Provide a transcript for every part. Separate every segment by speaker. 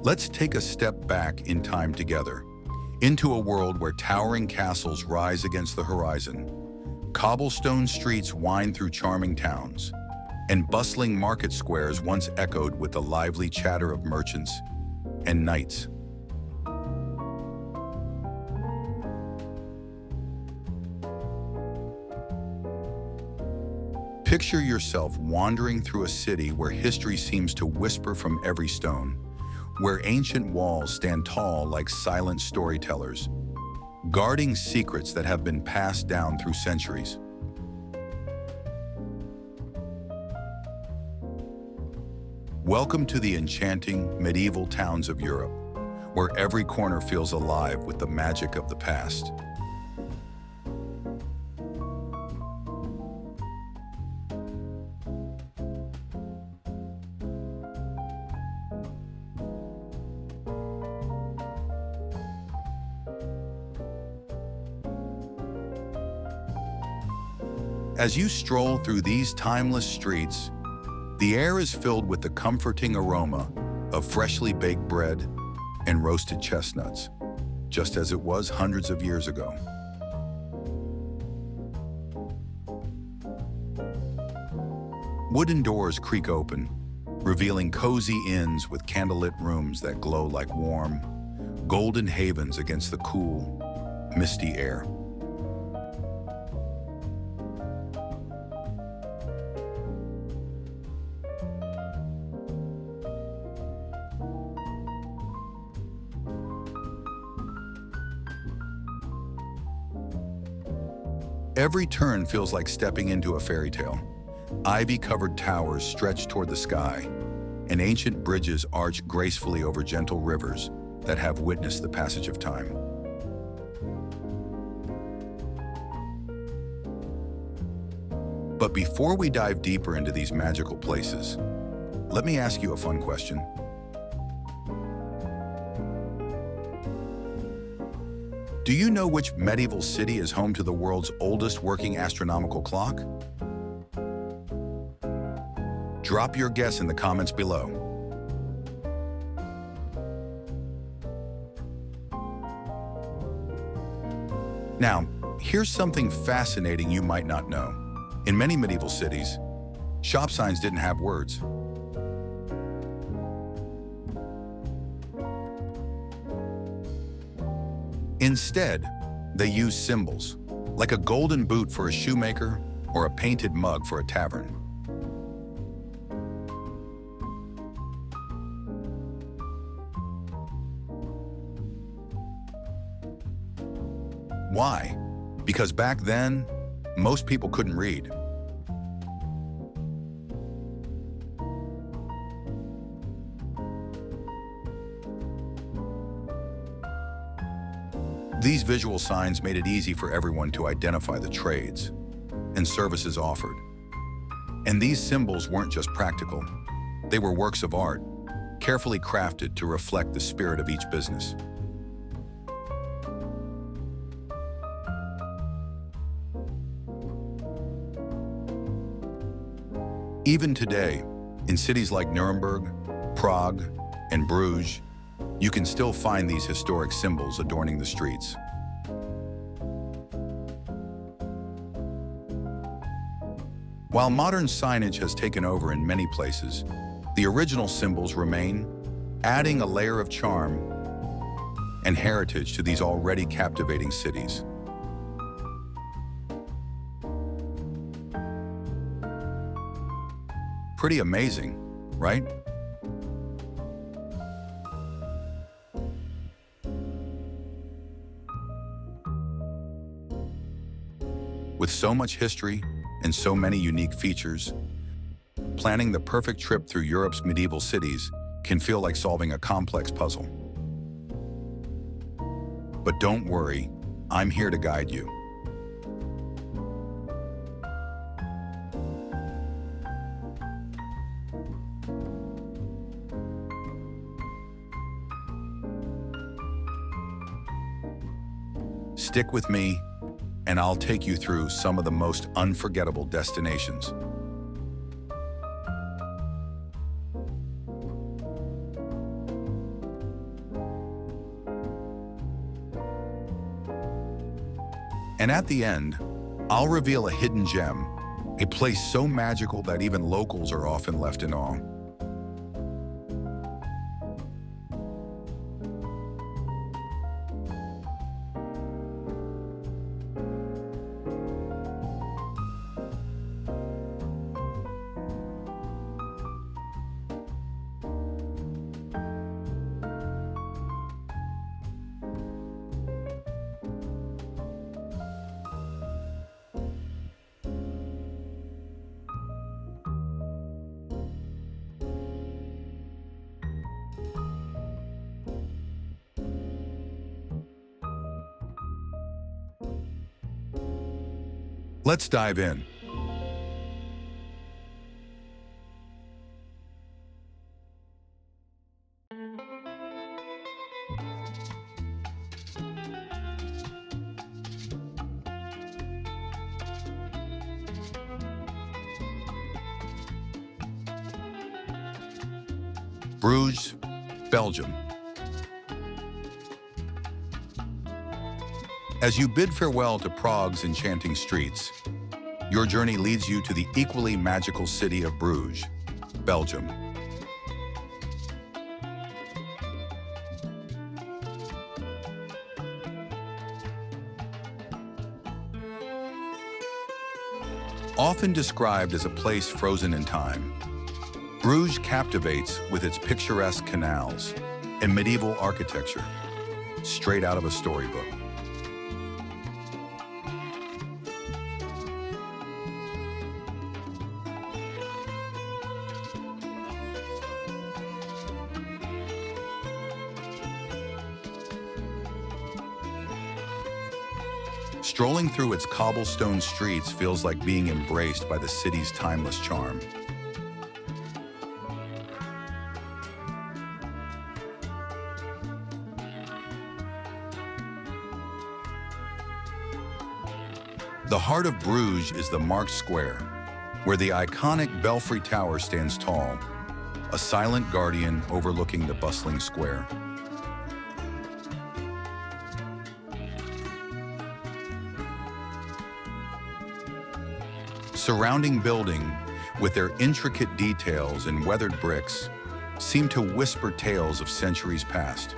Speaker 1: Let's take a step back in time together, into a world where towering castles rise against the horizon, cobblestone streets wind through charming towns, and bustling market squares once echoed with the lively chatter of merchants and knights. Picture yourself wandering through a city where history seems to whisper from every stone, where ancient walls stand tall like silent storytellers, guarding secrets that have been passed down through centuries. Welcome to the enchanting medieval towns of Europe, where every corner feels alive with the magic of the past. As you stroll through these timeless streets, the air is filled with the comforting aroma of freshly baked bread and roasted chestnuts, just as it was hundreds of years ago. Wooden doors creak open, revealing cozy inns with candlelit rooms that glow like warm, golden havens against the cool, misty air. Every turn feels like stepping into a fairy tale. Ivy-covered towers stretch toward the sky, and ancient bridges arch gracefully over gentle rivers that have witnessed the passage of time. But before we dive deeper into these magical places, let me ask you a fun question. Do you know which medieval city is home to the world's oldest working astronomical clock? Drop your guess in the comments below. Now, here's something fascinating you might not know. In many medieval cities, shop signs didn't have words. Instead, they used symbols, like a golden boot for a shoemaker or a painted mug for a tavern. Why? Because back then, most people couldn't read. These visual signs made it easy for everyone to identify the trades and services offered. And these symbols weren't just practical. They were works of art, carefully crafted to reflect the spirit of each business. Even today, in cities like Nuremberg, Prague, and Bruges, you can still find these historic symbols adorning the streets. While modern signage has taken over in many places, the original symbols remain, adding a layer of charm and heritage to these already captivating cities. Pretty amazing, right? With so much history and so many unique features, planning the perfect trip through Europe's medieval cities can feel like solving a complex puzzle. But don't worry, I'm here to guide you. Stick with me, and I'll take you through some of the most unforgettable destinations. And at the end, I'll reveal a hidden gem, a place so magical that even locals are often left in awe. Let's dive in. Bruges, Belgium. As you bid farewell to Prague's enchanting streets, your journey leads you to the equally magical city of Bruges, Belgium. Often described as a place frozen in time, Bruges captivates with its picturesque canals and medieval architecture, straight out of a storybook. Strolling through its cobblestone streets feels like being embraced by the city's timeless charm. The heart of Bruges is the Markt Square, where the iconic Belfry Tower stands tall, a silent guardian overlooking the bustling square. Surrounding buildings, with their intricate details and weathered bricks, seem to whisper tales of centuries past.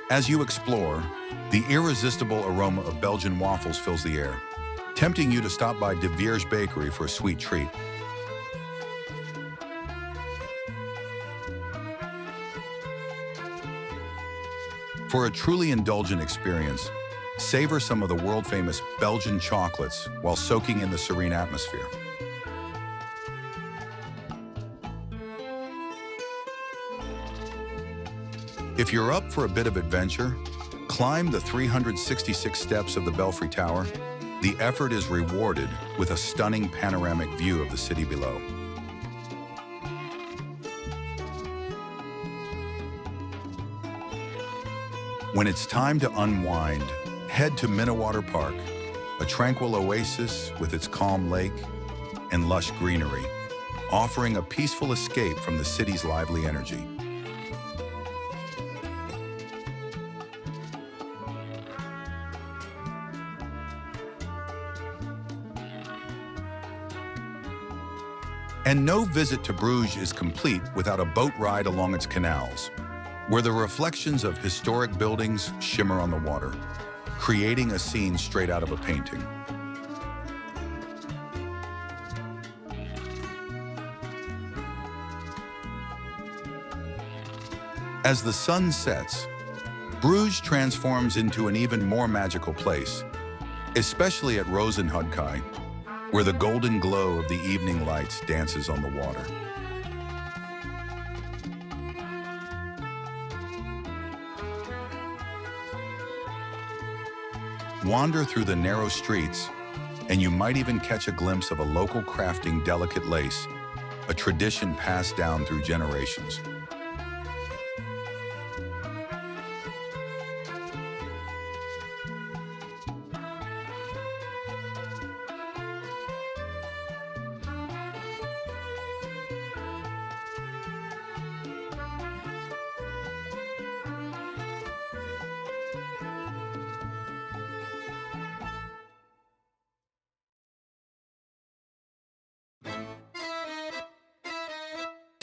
Speaker 1: As you explore, the irresistible aroma of Belgian waffles fills the air, tempting you to stop by De Vere's Bakery for a sweet treat. For a truly indulgent experience, savor some of the world-famous Belgian chocolates while soaking in the serene atmosphere. If you're up for a bit of adventure, climb the 366 steps of the Belfry Tower. The effort is rewarded with a stunning panoramic view of the city below. When it's time to unwind, head to Minnewater Park, a tranquil oasis with its calm lake and lush greenery, offering a peaceful escape from the city's lively energy. And no visit to Bruges is complete without a boat ride along its canals, where the reflections of historic buildings shimmer on the water, creating a scene straight out of a painting. As the sun sets, Bruges transforms into an even more magical place, especially at Rozenhoutkai, where the golden glow of the evening lights dances on the water. Wander through the narrow streets, and you might even catch a glimpse of a local crafting delicate lace, a tradition passed down through generations.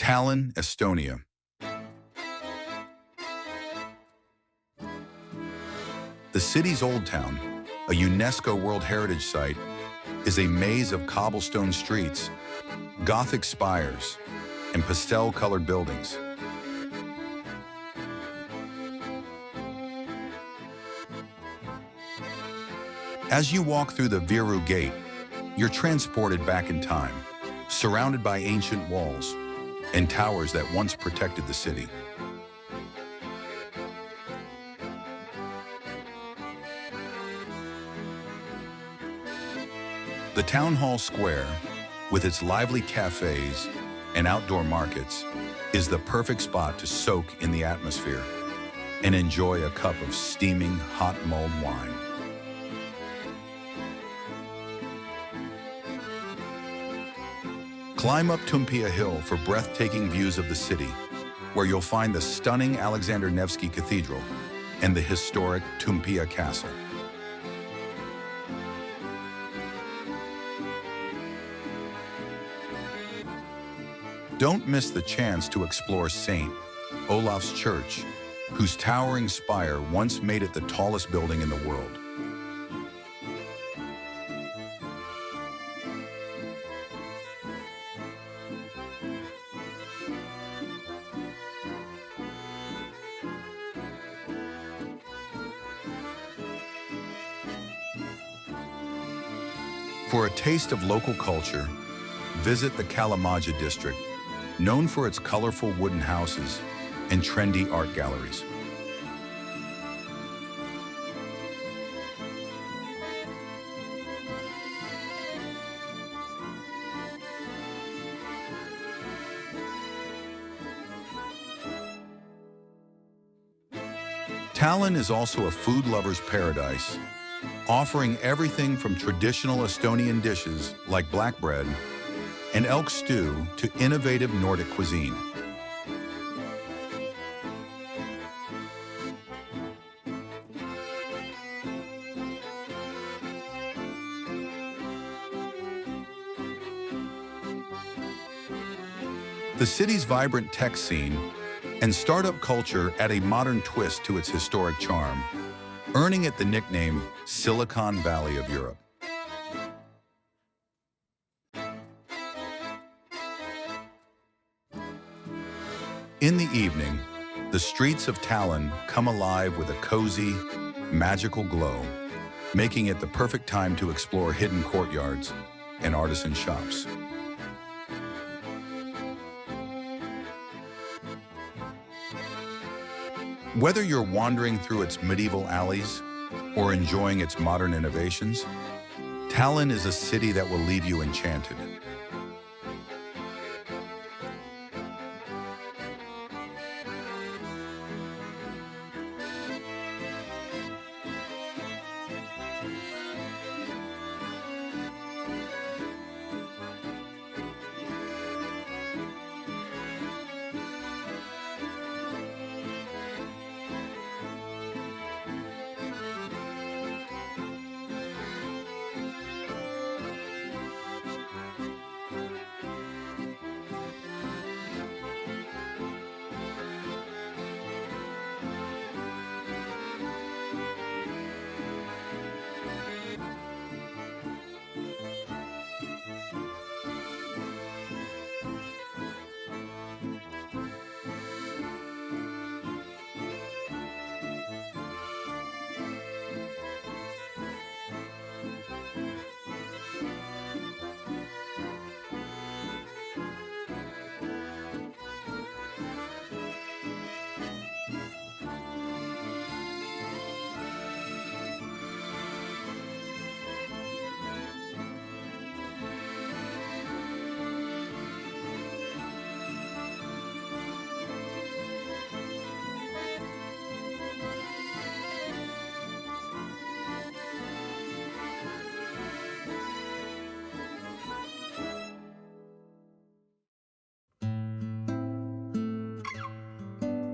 Speaker 1: Tallinn, Estonia. The city's Old Town, a UNESCO World Heritage Site, is a maze of cobblestone streets, Gothic spires, and pastel-colored buildings. As you walk through the Viru Gate, you're transported back in time, surrounded by ancient walls and towers that once protected the city. The Town Hall Square, with its lively cafes and outdoor markets, is the perfect spot to soak in the atmosphere and enjoy a cup of steaming hot mulled wine. Climb up Tripedia Hill for breathtaking views of the city, where you'll find the stunning Alexander Nevsky Cathedral and the historic Tripedia Castle. Don't miss the chance to explore St. Olaf's Church, whose towering spire once made it the tallest building in the world. For a taste of local culture, visit the Kalamaja district, known for its colorful wooden houses and trendy art galleries. Tallinn is also a food lover's paradise, offering everything from traditional Estonian dishes like black bread and elk stew to innovative Nordic cuisine. The city's vibrant tech scene and startup culture add a modern twist to its historic charm, earning it the nickname Silicon Valley of Europe. In the evening, the streets of Tallinn come alive with a cozy, magical glow, making it the perfect time to explore hidden courtyards and artisan shops. Whether you're wandering through its medieval alleys or enjoying its modern innovations, Tallinn is a city that will leave you enchanted.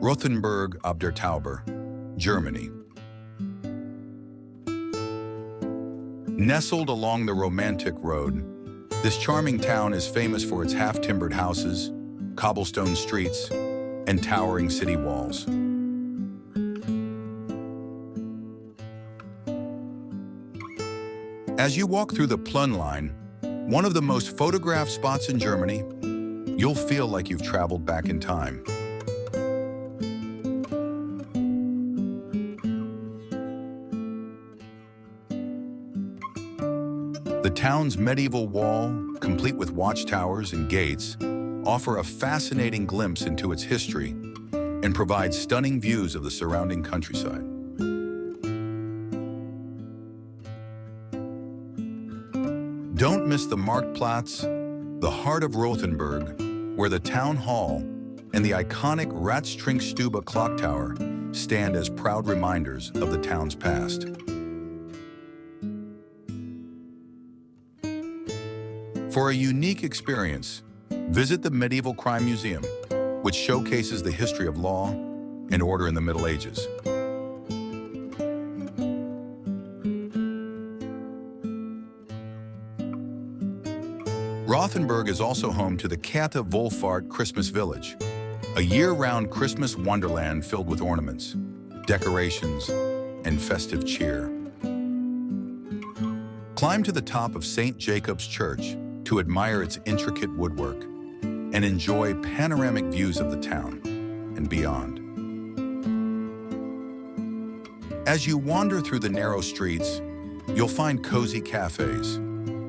Speaker 1: Rothenburg ob der Tauber, Germany. Nestled along the Romantic Road, this charming town is famous for its half-timbered houses, cobblestone streets, and towering city walls. As you walk through the Plön line, one of the most photographed spots in Germany, you'll feel like you've traveled back in time. The town's medieval wall, complete with watchtowers and gates, offer a fascinating glimpse into its history and provide stunning views of the surrounding countryside. Don't miss the Marktplatz, the heart of Rothenburg, where the town hall and the iconic Ratstrinkstube clock tower stand as proud reminders of the town's past. For a unique experience, visit the Medieval Crime Museum, which showcases the history of law and order in the Middle Ages. Rothenburg is also home to the Katte Christmas Village, a year-round Christmas wonderland filled with ornaments, decorations, and festive cheer. Climb to the top of St. Jacob's Church to admire its intricate woodwork and enjoy panoramic views of the town and beyond. As you wander through the narrow streets, you'll find cozy cafes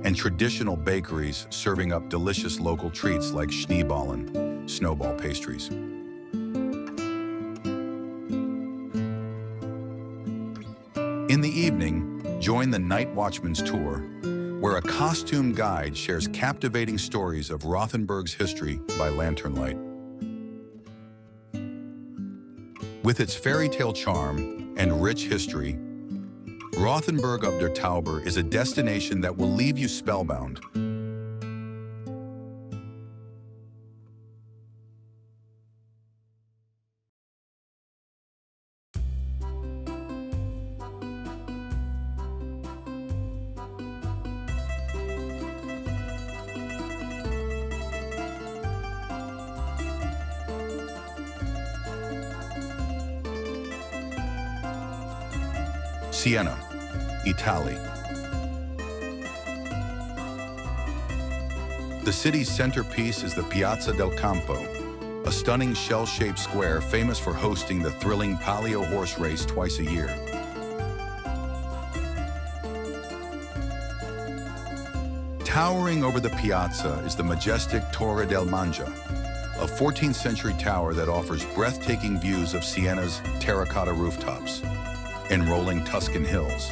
Speaker 1: and traditional bakeries serving up delicious local treats like Schneeballen, snowball pastries. In the evening, join the Night Watchman's Tour, where a costume guide shares captivating stories of Rothenburg's history by lantern light. With its fairy tale charm and rich history, Rothenburg ob der Tauber is a destination that will leave you spellbound. Siena, Italy. The city's centerpiece is the Piazza del Campo, a stunning shell-shaped square famous for hosting the thrilling Palio horse race twice a year. Towering over the piazza is the majestic Torre del Mangia, a 14th century tower that offers breathtaking views of Siena's terracotta rooftops and rolling Tuscan hills.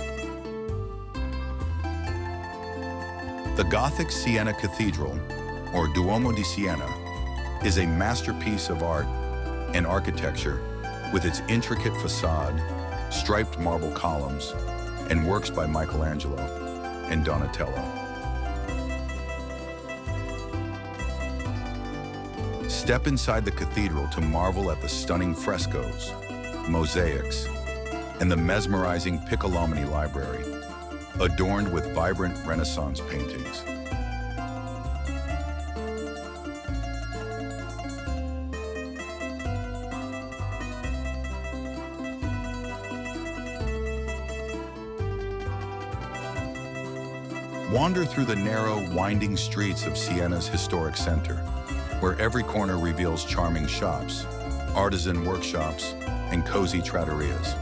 Speaker 1: The Gothic Siena Cathedral, or Duomo di Siena, is a masterpiece of art and architecture with its intricate facade, striped marble columns, and works by Michelangelo and Donatello. Step inside the cathedral to marvel at the stunning frescoes, mosaics, and the mesmerizing Piccolomini Library, adorned with vibrant Renaissance paintings. Wander through the narrow, winding streets of Siena's historic center, where every corner reveals charming shops, artisan workshops, and cozy trattorias.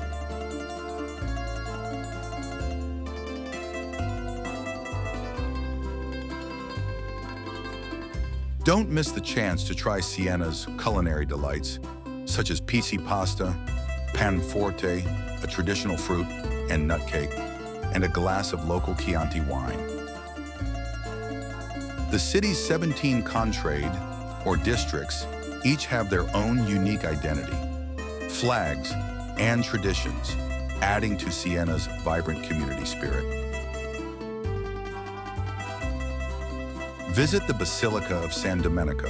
Speaker 1: Don't miss the chance to try Siena's culinary delights, such as PC pasta, pan forte, a traditional fruit and nut cake, and a glass of local Chianti wine. The city's 17 contrade, or districts, each have their own unique identity, flags, and traditions, adding to Siena's vibrant community spirit. Visit the Basilica of San Domenico,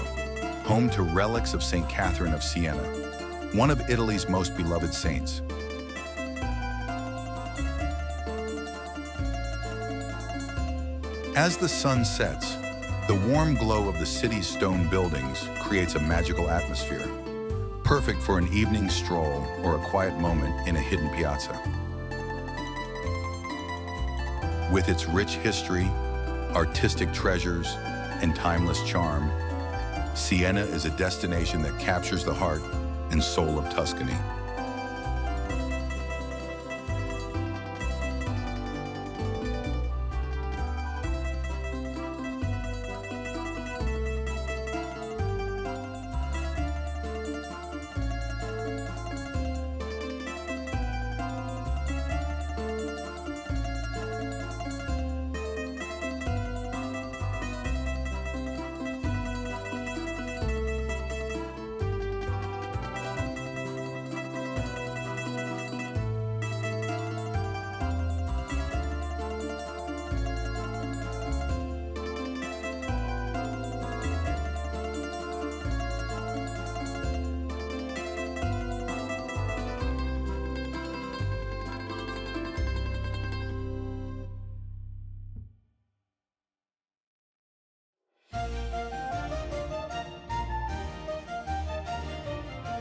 Speaker 1: home to relics of St. Catherine of Siena, one of Italy's most beloved saints. As the sun sets, The warm glow of the city's stone buildings creates a magical atmosphere, perfect for an evening stroll or a quiet moment in a hidden piazza. With its rich history, artistic treasures, and timeless charm, Siena is a destination that captures the heart and soul of Tuscany.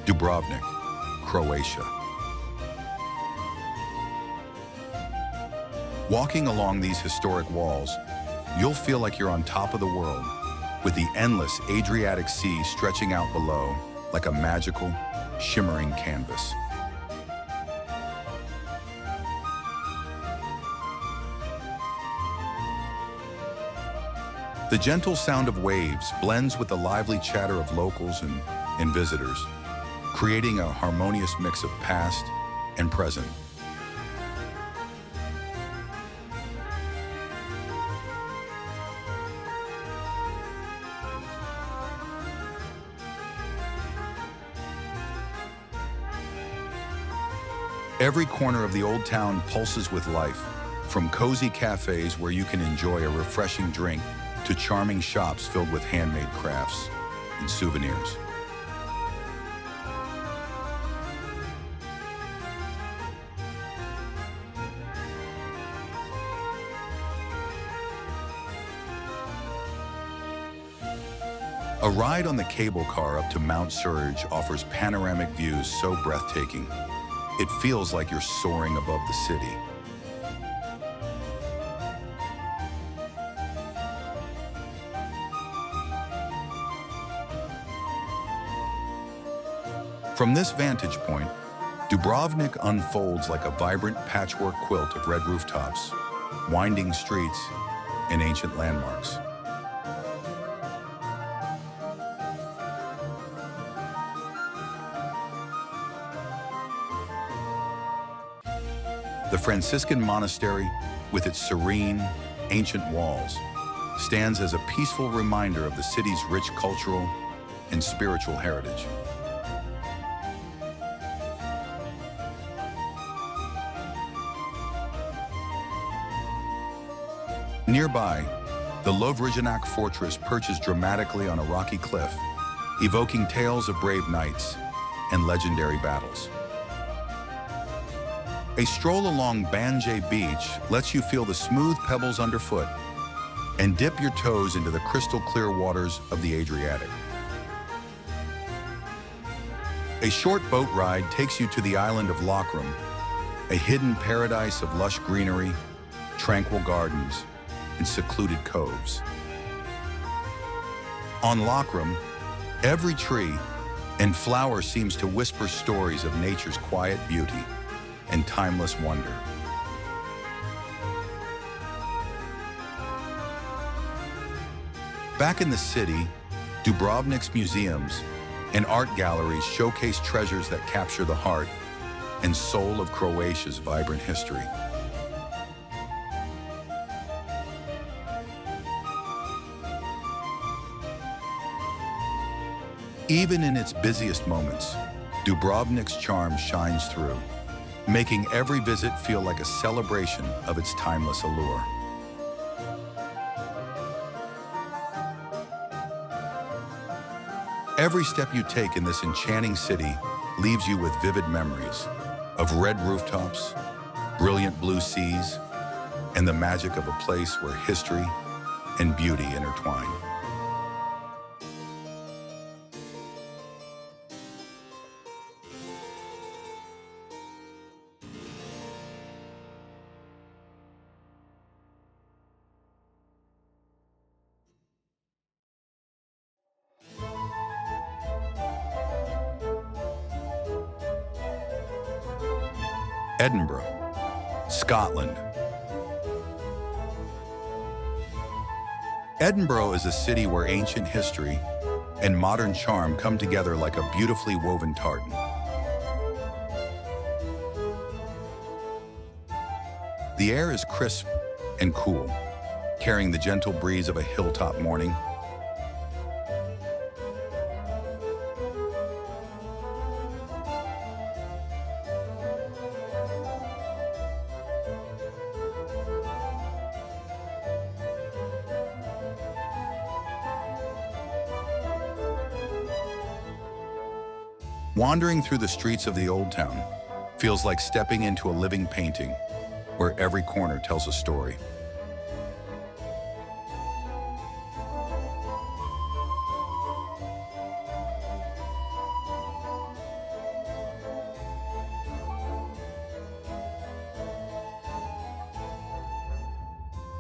Speaker 1: Dubrovnik, Croatia. Walking along these historic walls, you'll feel like you're on top of the world, with the endless Adriatic Sea stretching out below like a magical, shimmering canvas. The gentle sound of waves blends with the lively chatter of locals and visitors, creating a harmonious mix of past and present. Every corner of the old town pulses with life, from cozy cafes where you can enjoy a refreshing drink to charming shops filled with handmade crafts and souvenirs. A ride on the cable car up to Mount Surge offers panoramic views so breathtaking, it feels like you're soaring above the city. From this vantage point, Dubrovnik unfolds like a vibrant patchwork quilt of red rooftops, winding streets, and ancient landmarks. The Franciscan monastery, with its serene, ancient walls, stands as a peaceful reminder of the city's rich cultural and spiritual heritage. Nearby, the Lovrijenac fortress perches dramatically on a rocky cliff, evoking tales of brave knights and legendary battles. A stroll along Banjay Beach lets you feel the smooth pebbles underfoot and dip your toes into the crystal clear waters of the Adriatic. A short boat ride takes you to the island of Lokrum, a hidden paradise of lush greenery, tranquil gardens, and secluded coves. On Lokrum, every tree and flower seems to whisper stories of nature's quiet beauty and timeless wonder. Back in the city, Dubrovnik's museums and art galleries showcase treasures that capture the heart and soul of Croatia's vibrant history. Even in its busiest moments, Dubrovnik's charm shines through, making every visit feel like a celebration of its timeless allure. Every step you take in this enchanting city leaves you with vivid memories of red rooftops, brilliant blue seas, and the magic of a place where history and beauty intertwine. Edinburgh, Scotland. Edinburgh is a city where ancient history and modern charm come together like a beautifully woven tartan. The air is crisp and cool, carrying the gentle breeze of a hilltop morning. Wandering through the streets of the Old Town feels like stepping into a living painting where every corner tells a story.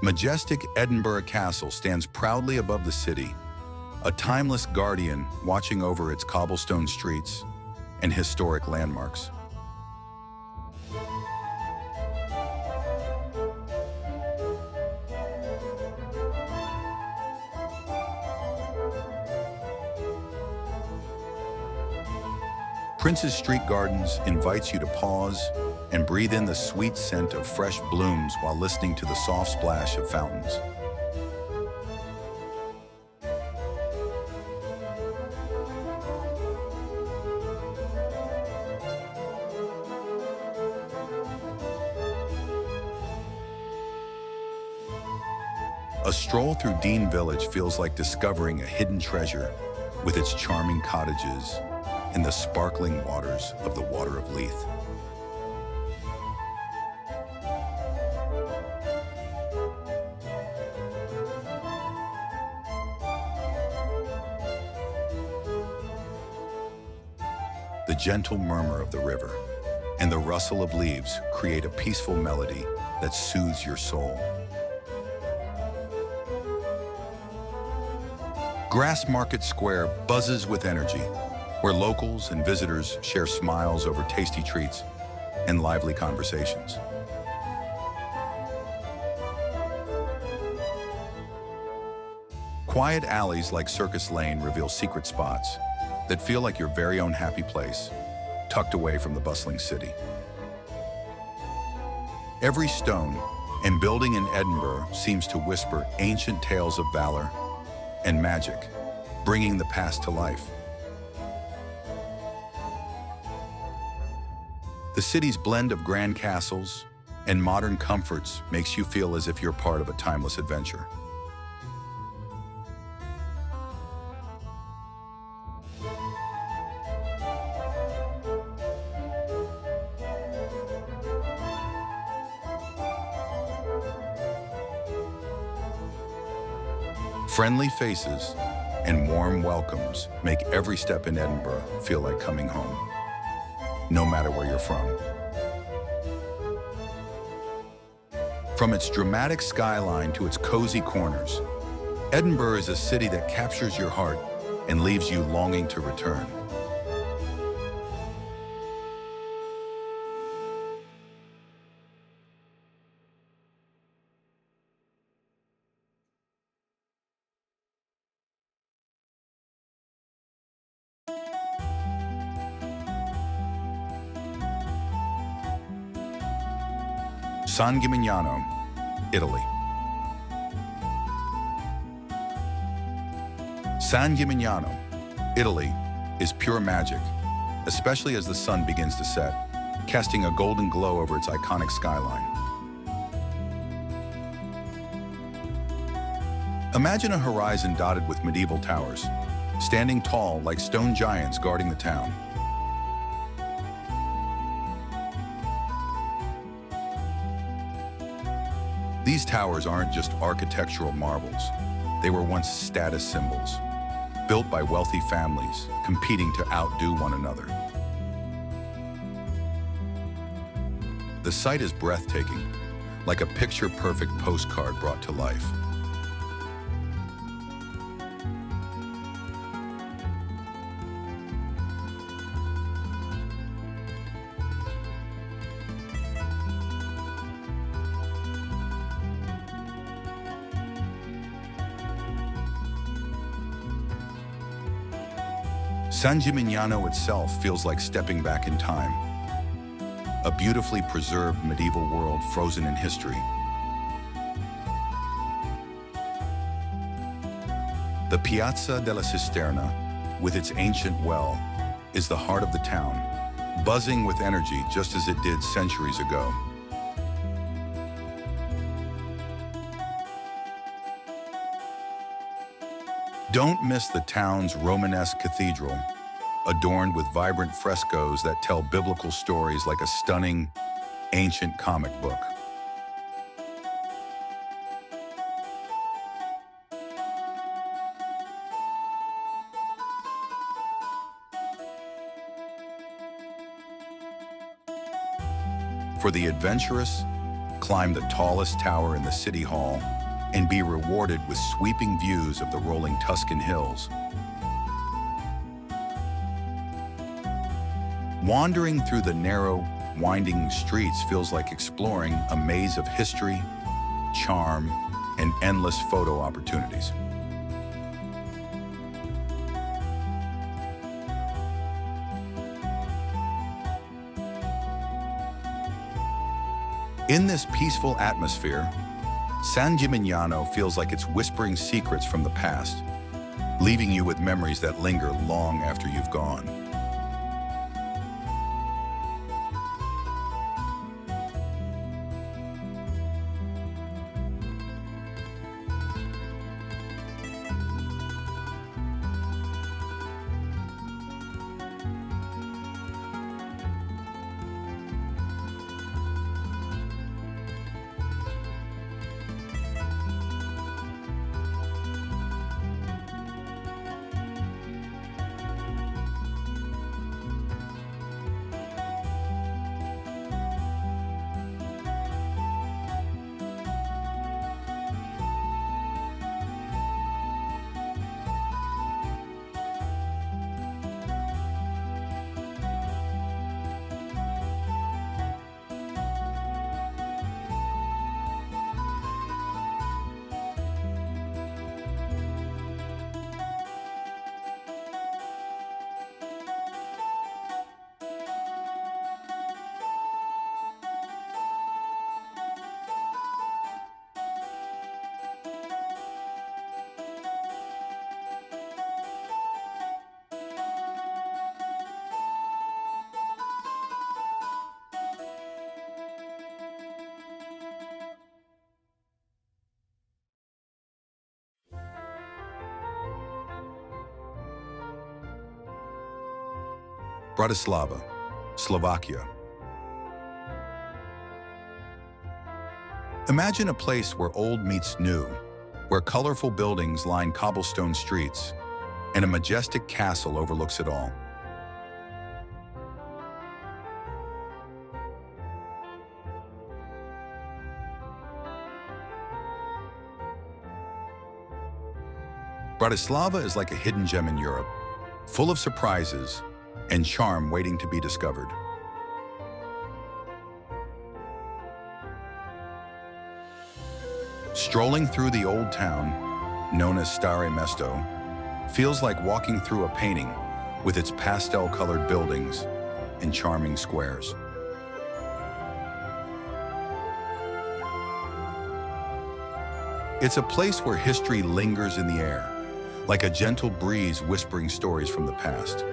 Speaker 1: Majestic Edinburgh Castle stands proudly above the city, a timeless guardian watching over its cobblestone streets and historic landmarks. Prince's Street Gardens invites you to pause and breathe in the sweet scent of fresh blooms while listening to the soft splash of fountains. A stroll through Dean Village feels like discovering a hidden treasure with its charming cottages and the sparkling waters of the Water of Leith. The gentle murmur of the river and the rustle of leaves create a peaceful melody that soothes your soul. Grassmarket Square buzzes with energy, where locals and visitors share smiles over tasty treats and lively conversations. Quiet alleys like Circus Lane reveal secret spots that feel like your very own happy place, tucked away from the bustling city. Every stone and building in Edinburgh seems to whisper ancient tales of valor and magic, bringing the past to life. The city's blend of grand castles and modern comforts makes you feel as if you're part of a timeless adventure. Friendly faces and warm welcomes make every step in Edinburgh feel like coming home, no matter where you're from. From its dramatic skyline to its cozy corners, Edinburgh is a city that captures your heart and leaves you longing to return. San Gimignano, Italy. San Gimignano, Italy, is pure magic, especially as the sun begins to set, casting a golden glow over its iconic skyline. Imagine a horizon dotted with medieval towers, standing tall like stone giants guarding the town. These towers aren't just architectural marvels. They were once status symbols, built by wealthy families competing to outdo one another. The sight is breathtaking, like a picture-perfect postcard brought to life. San Gimignano itself feels like stepping back in time, a beautifully preserved medieval world frozen in history. The Piazza della Cisterna, with its ancient well, is the heart of the town, buzzing with energy just as it did centuries ago. Don't miss the town's Romanesque cathedral, adorned with vibrant frescoes that tell biblical stories like a stunning, ancient comic book. For the adventurous, climb the tallest tower in the city hall and be rewarded with sweeping views of the rolling Tuscan hills. Wandering through the narrow, winding streets feels like exploring a maze of history, charm, and endless photo opportunities. In this peaceful atmosphere, San Gimignano feels like it's whispering secrets from the past, leaving you with memories that linger long after you've gone. Bratislava, Slovakia. Imagine a place where old meets new, where colorful buildings line cobblestone streets, and a majestic castle overlooks it all. Bratislava is like a hidden gem in Europe, full of surprises and charm waiting to be discovered. Strolling through the old town, known as Stare Mesto, feels like walking through a painting with its pastel-colored buildings and charming squares. It's a place where history lingers in the air, like a gentle breeze whispering stories from the past.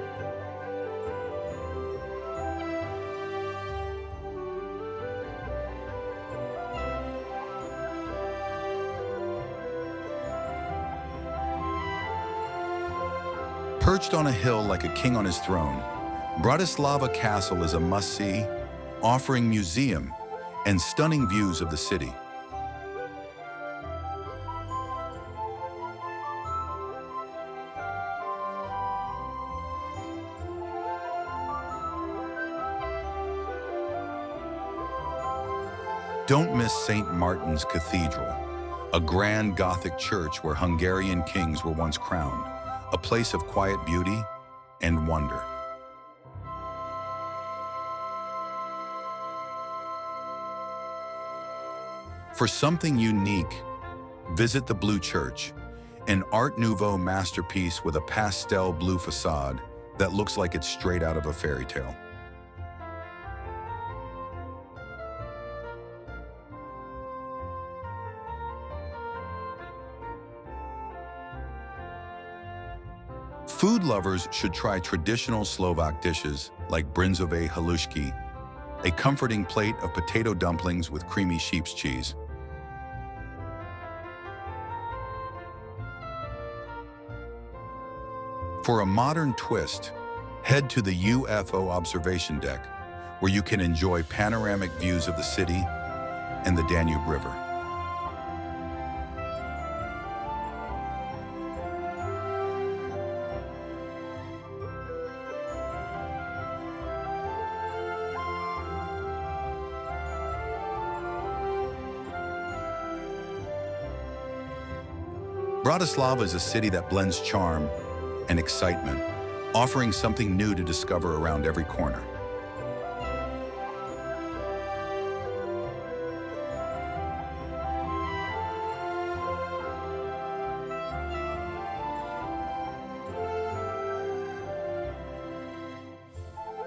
Speaker 1: Perched on a hill like a king on his throne, Bratislava Castle is a must-see, offering museum and stunning views of the city. Don't miss St. Martin's Cathedral, a grand Gothic church where Hungarian kings were once crowned, a place of quiet beauty and wonder. For something unique, visit the Blue Church, an Art Nouveau masterpiece with a pastel blue facade that looks like it's straight out of a fairy tale. Food lovers should try traditional Slovak dishes like brinzové halušky, a comforting plate of potato dumplings with creamy sheep's cheese. For a modern twist, head to the UFO observation deck, where you can enjoy panoramic views of the city and the Danube River. Bratislava is a city that blends charm and excitement, offering something new to discover around every corner.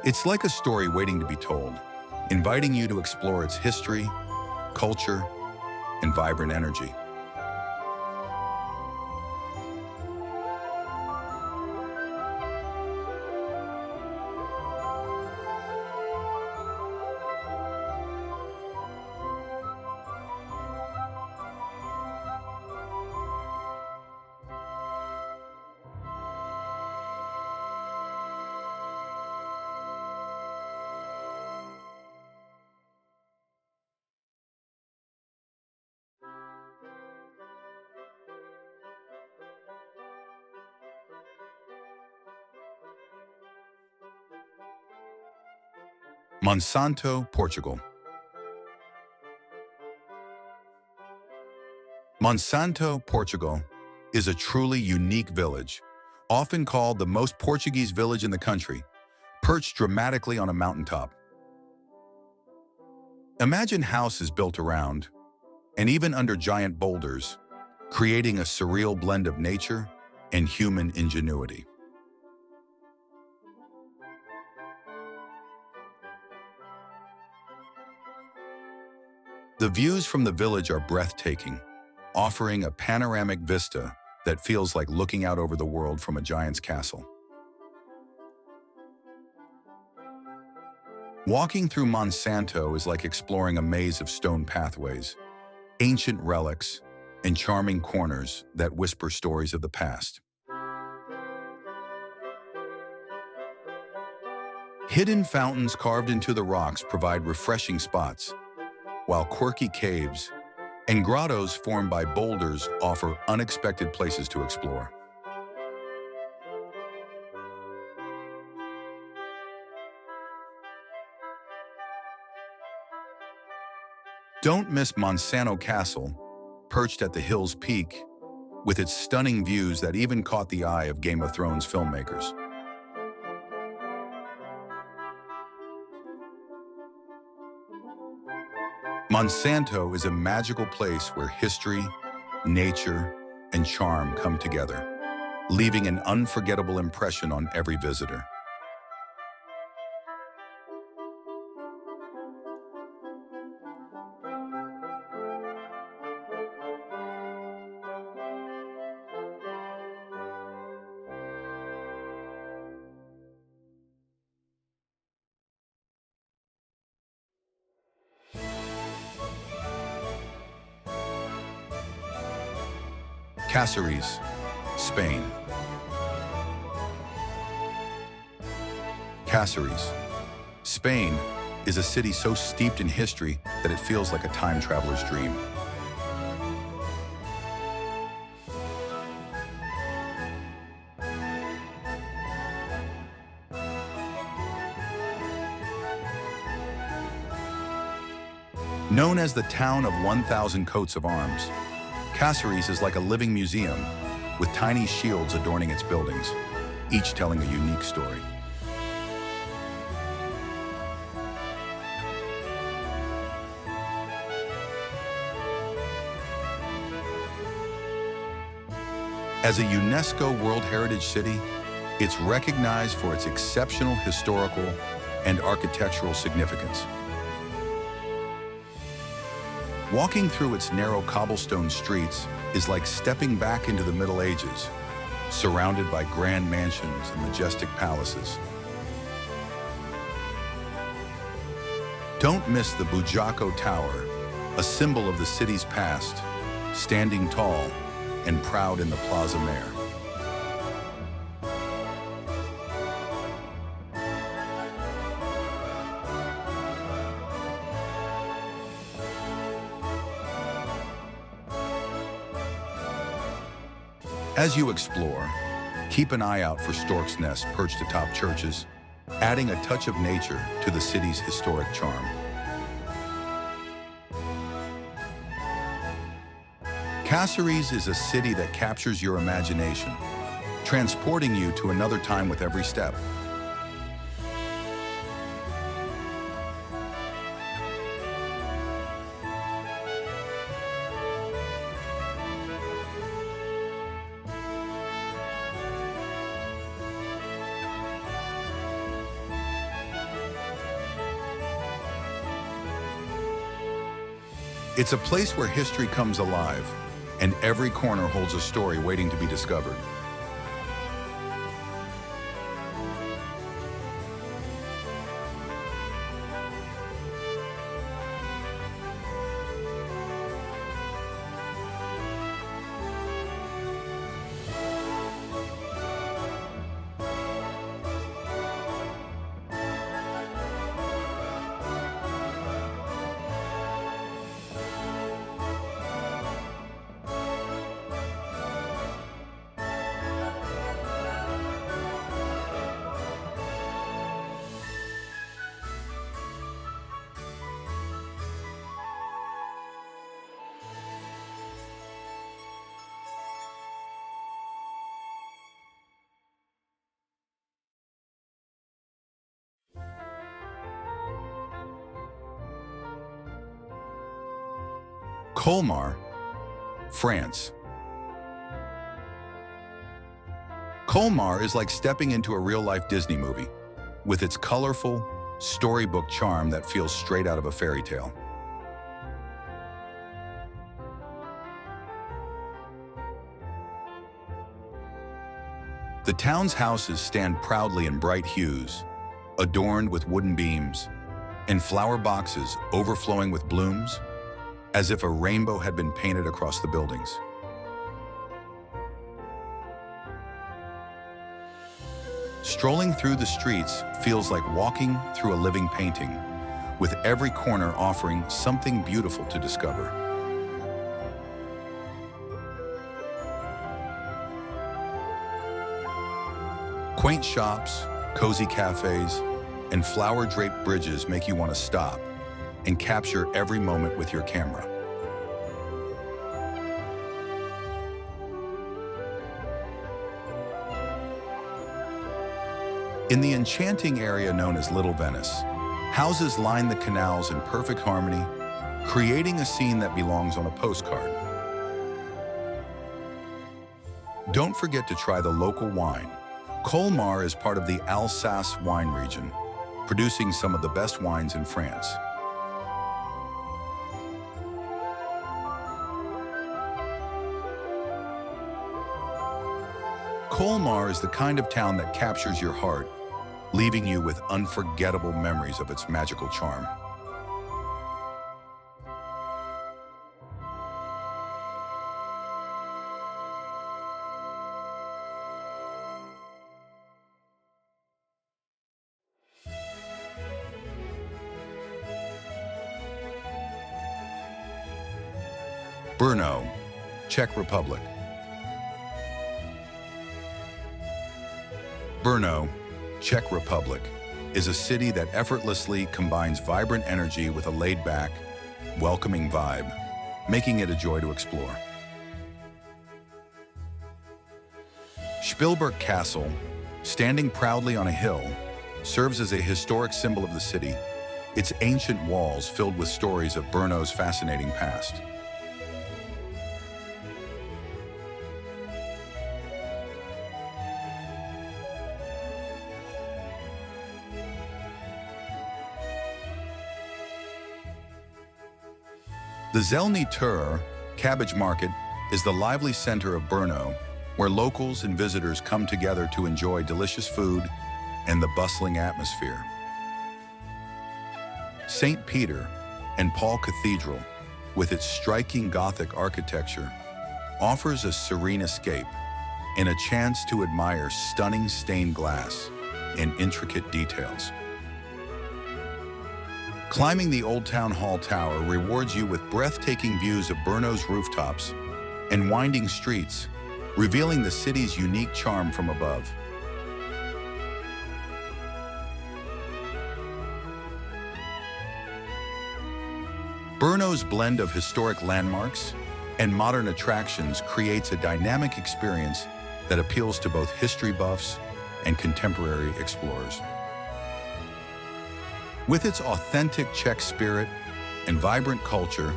Speaker 1: It's like a story waiting to be told, inviting you to explore its history, culture, and vibrant energy. Monsanto, Portugal. Monsanto, Portugal, is a truly unique village, often called the most Portuguese village in the country, perched dramatically on a mountaintop. Imagine houses built around, and even under giant boulders, creating a surreal blend of nature and human ingenuity. The views from the village are breathtaking, offering a panoramic vista that feels like looking out over the world from a giant's castle. Walking through Monsanto is like exploring a maze of stone pathways, ancient relics, and charming corners that whisper stories of the past. Hidden fountains carved into the rocks provide refreshing spots, while quirky caves and grottos formed by boulders offer unexpected places to explore. Don't miss Monsanto Castle, perched at the hill's peak, with its stunning views that even caught the eye of Game of Thrones filmmakers. Monsanto is a magical place where history, nature, and charm come together, leaving an unforgettable impression on every visitor. Cáceres, Spain. Cáceres, Spain is a city so steeped in history that it feels like a time traveler's dream. Known as the town of 1,000 coats of arms, Cáceres is like a living museum with tiny shields adorning its buildings, each telling a unique story. As a UNESCO World Heritage City, It's recognized for its exceptional historical and architectural significance. Walking through its narrow cobblestone streets is like stepping back into the Middle Ages, surrounded by grand mansions and majestic palaces. Don't miss the Bujako Tower, a symbol of the city's past, standing tall and proud in the Plaza Mayor. As you explore, keep an eye out for stork's nests perched atop churches, adding a touch of nature to the city's historic charm. Cáceres is a city that captures your imagination, transporting you to another time with every step. It's a place where history comes alive, and every corner holds a story waiting to be discovered. Colmar, France. Colmar is like stepping into a real-life Disney movie, with its colorful, storybook charm that feels straight out of a fairy tale. The town's houses stand proudly in bright hues, adorned with wooden beams, and flower boxes overflowing with blooms, as if a rainbow had been painted across the buildings. Strolling through the streets feels like walking through a living painting, with every corner offering something beautiful to discover. Quaint shops, cozy cafes, and flower-draped bridges make you want to stop and capture every moment with your camera. In the enchanting area known as Little Venice, houses line the canals in perfect harmony, creating a scene that belongs on a postcard. Don't forget to try the local wine. Colmar is part of the Alsace wine region, producing some of the best wines in France. Colmar is the kind of town that captures your heart, leaving you with unforgettable memories of its magical charm. Brno, Czech Republic. Brno, Czech Republic, is a city that effortlessly combines vibrant energy with a laid-back, welcoming vibe, making it a joy to explore. Spielberg Castle, standing proudly on a hill, serves as a historic symbol of the city, its ancient walls filled with stories of Brno's fascinating past. The Zelny Tur, cabbage market, is the lively center of Brno, where locals and visitors come together to enjoy delicious food and the bustling atmosphere. St. Peter and Paul Cathedral, with its striking Gothic architecture, offers a serene escape and a chance to admire stunning stained glass and intricate details. Climbing the Old Town Hall Tower rewards you with breathtaking views of Brno's rooftops and winding streets, revealing the city's unique charm from above. Brno's blend of historic landmarks and modern attractions creates a dynamic experience that appeals to both history buffs and contemporary explorers. With its authentic Czech spirit and vibrant culture,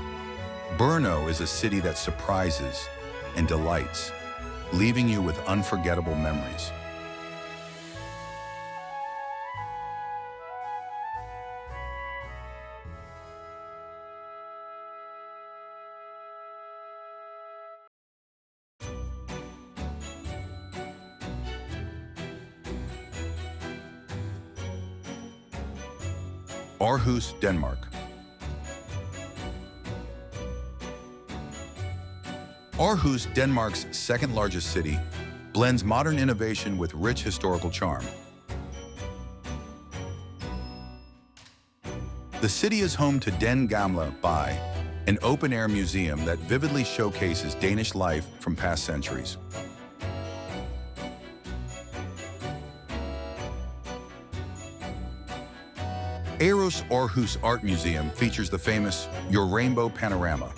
Speaker 1: Brno is a city that surprises and delights, leaving you with unforgettable memories. Aarhus, Denmark. Aarhus, Denmark's second-largest city, blends modern innovation with rich historical charm. The city is home to Den Gamle By, an open-air museum that vividly showcases Danish life from past centuries. Aarhus Art Museum features the famous Your Rainbow Panorama,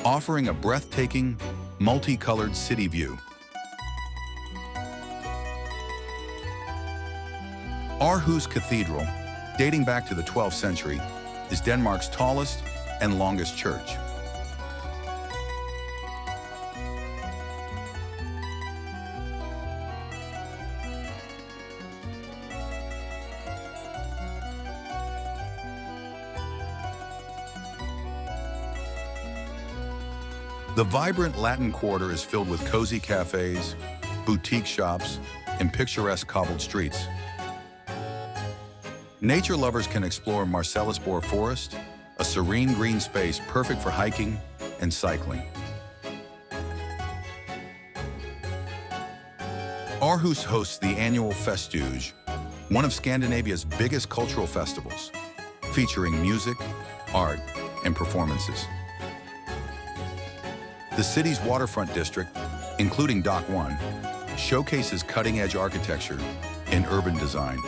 Speaker 1: offering a breathtaking, multicolored city view. Aarhus Cathedral, dating back to the 12th century, is Denmark's tallest and longest church. The vibrant Latin Quarter is filled with cozy cafes, boutique shops, and picturesque cobbled streets. Nature lovers can explore Marcellusborg Forest, a serene green space perfect for hiking and cycling. Aarhus hosts the annual Festuge, one of Scandinavia's biggest cultural festivals, featuring music, art, and performances. The city's waterfront district, including Dock 1, showcases cutting-edge architecture and urban design.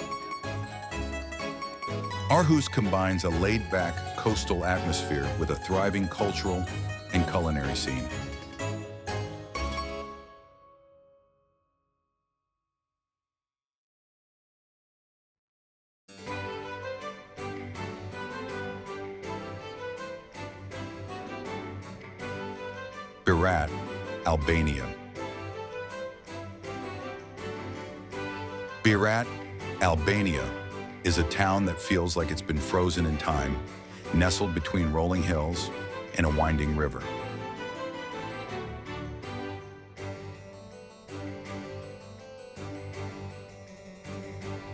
Speaker 1: Aarhus combines a laid-back coastal atmosphere with a thriving cultural and culinary scene. Berat, Albania. Berat, Albania, is a town that feels like it's been frozen in time, nestled between rolling hills and a winding river.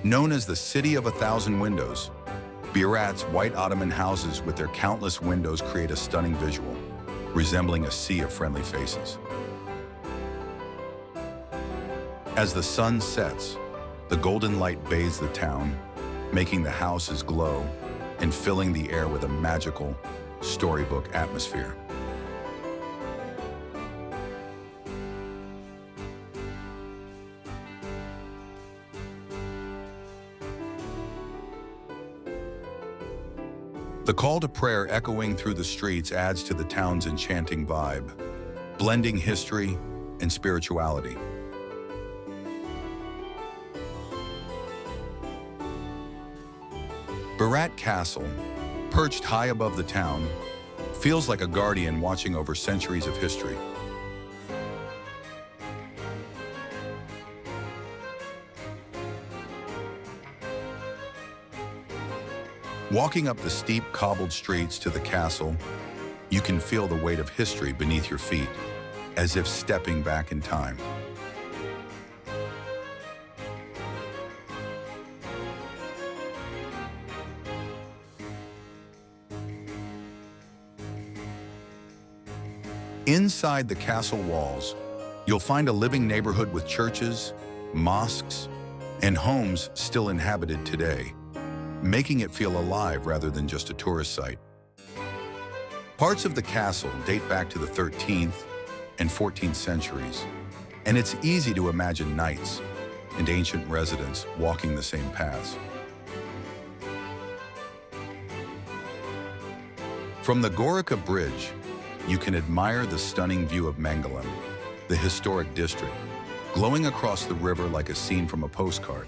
Speaker 1: Known as the City of a Thousand Windows, Berat's white Ottoman houses with their countless windows create a stunning visual, resembling a sea of friendly faces. As the sun sets, the golden light bathes the town, making the houses glow and filling the air with a magical, storybook atmosphere. The call to prayer echoing through the streets adds to the town's enchanting vibe, blending history and spirituality. Berat Castle, perched high above the town, feels like a guardian watching over centuries of history. Walking up the steep cobbled streets to the castle, You can feel the weight of history beneath your feet, as if stepping back in time. Inside the castle walls, you'll find a living neighborhood with churches, mosques, and homes still inhabited today, making it feel alive rather than just a tourist site. Parts of the castle date back to the 13th and 14th centuries, and it's easy to imagine knights and ancient residents walking the same paths. From the Gorica Bridge, you can admire the stunning view of Mangalam, the historic district, glowing across the river like a scene from a postcard.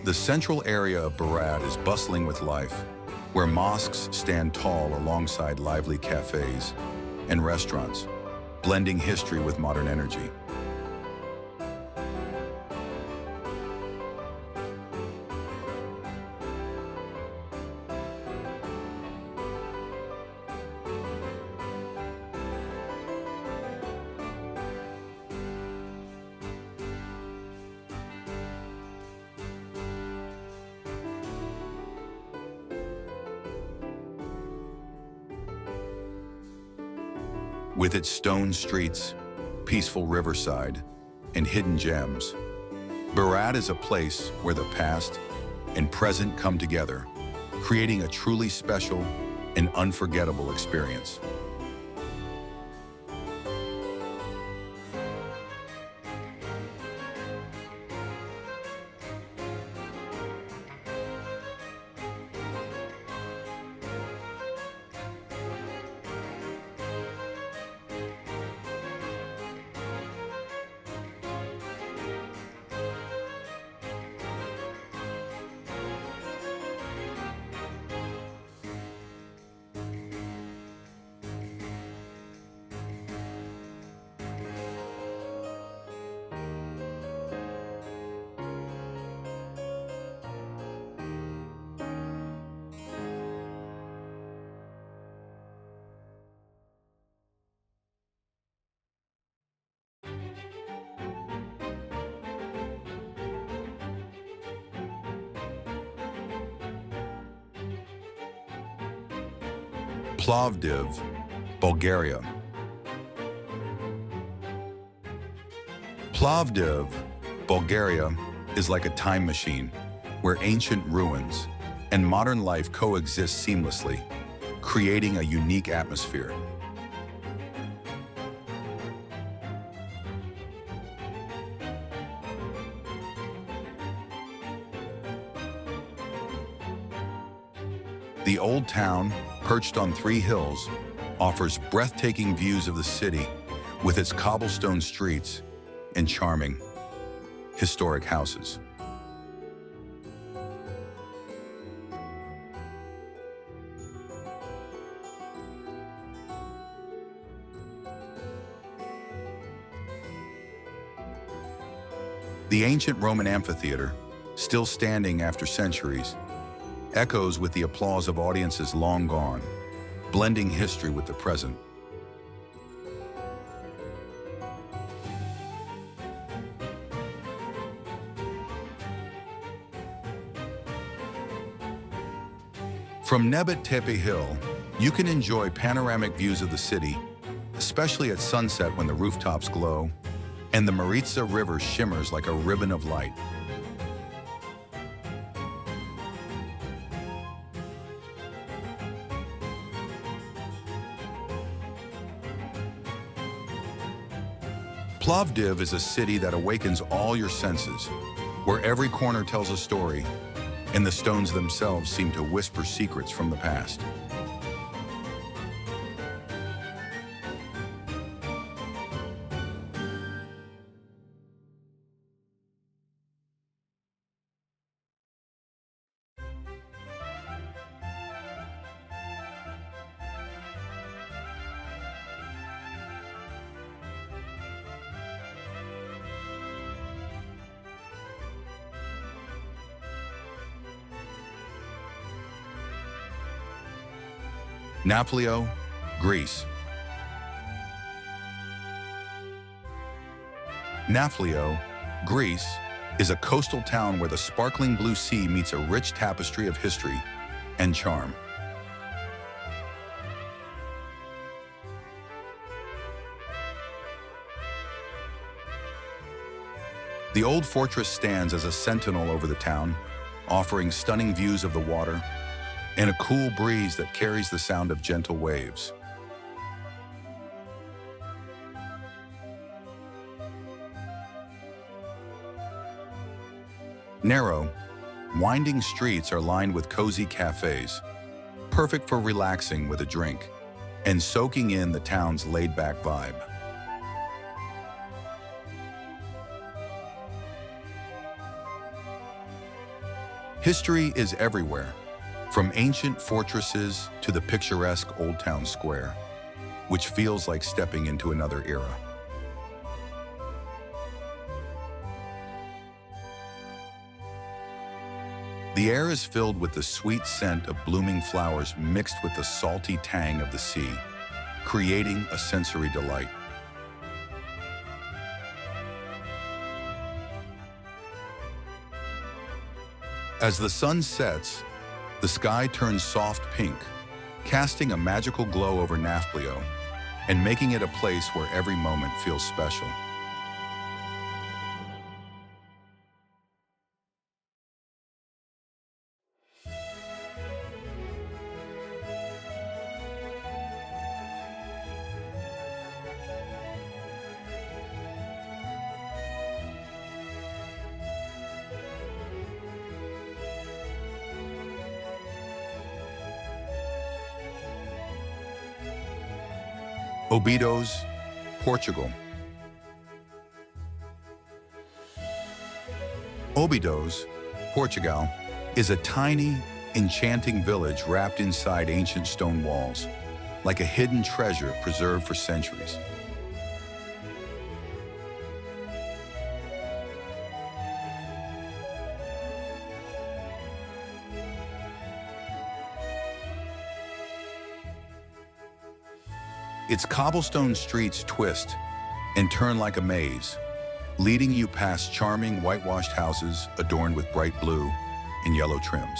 Speaker 1: The central area of Barad is bustling with life, where mosques stand tall alongside lively cafes and restaurants, blending history with modern energy. With its stone streets, peaceful riverside, and hidden gems, Barad is a place where the past and present come together, creating a truly special and unforgettable experience. Plovdiv, Bulgaria. Plovdiv, Bulgaria is like a time machine where ancient ruins and modern life coexist seamlessly, creating a unique atmosphere. The old town, perched on 3 hills, offers breathtaking views of the city with its cobblestone streets and charming, historic houses. The ancient Roman amphitheater, still standing after centuries, echoes with the applause of audiences long gone, blending history with the present. From Nebet Tepe Hill, you can enjoy panoramic views of the city, especially at sunset when the rooftops glow and the Maritsa River shimmers like a ribbon of light. Plovdiv is a city that awakens all your senses, where every corner tells a story, and the stones themselves seem to whisper secrets from the past. Naples, Greece. Naples, Greece, is a coastal town where the sparkling blue sea meets a rich tapestry of history and charm. The old fortress stands as a sentinel over the town, offering stunning views of the water and a cool breeze that carries the sound of gentle waves. Narrow, winding streets are lined with cozy cafes, perfect for relaxing with a drink and soaking in the town's laid-back vibe. History is everywhere, from ancient fortresses to the picturesque Old Town Square, which feels like stepping into another era. The air is filled with the sweet scent of blooming flowers mixed with the salty tang of the sea, creating a sensory delight. As the sun sets, the sky turns soft pink, casting a magical glow over Naples and making it a place where every moment feels special. Óbidos, Portugal. Óbidos, Portugal, is a tiny, enchanting village wrapped inside ancient stone walls, like a hidden treasure preserved for centuries. Its cobblestone streets twist and turn like a maze, leading you past charming whitewashed houses adorned with bright blue and yellow trims.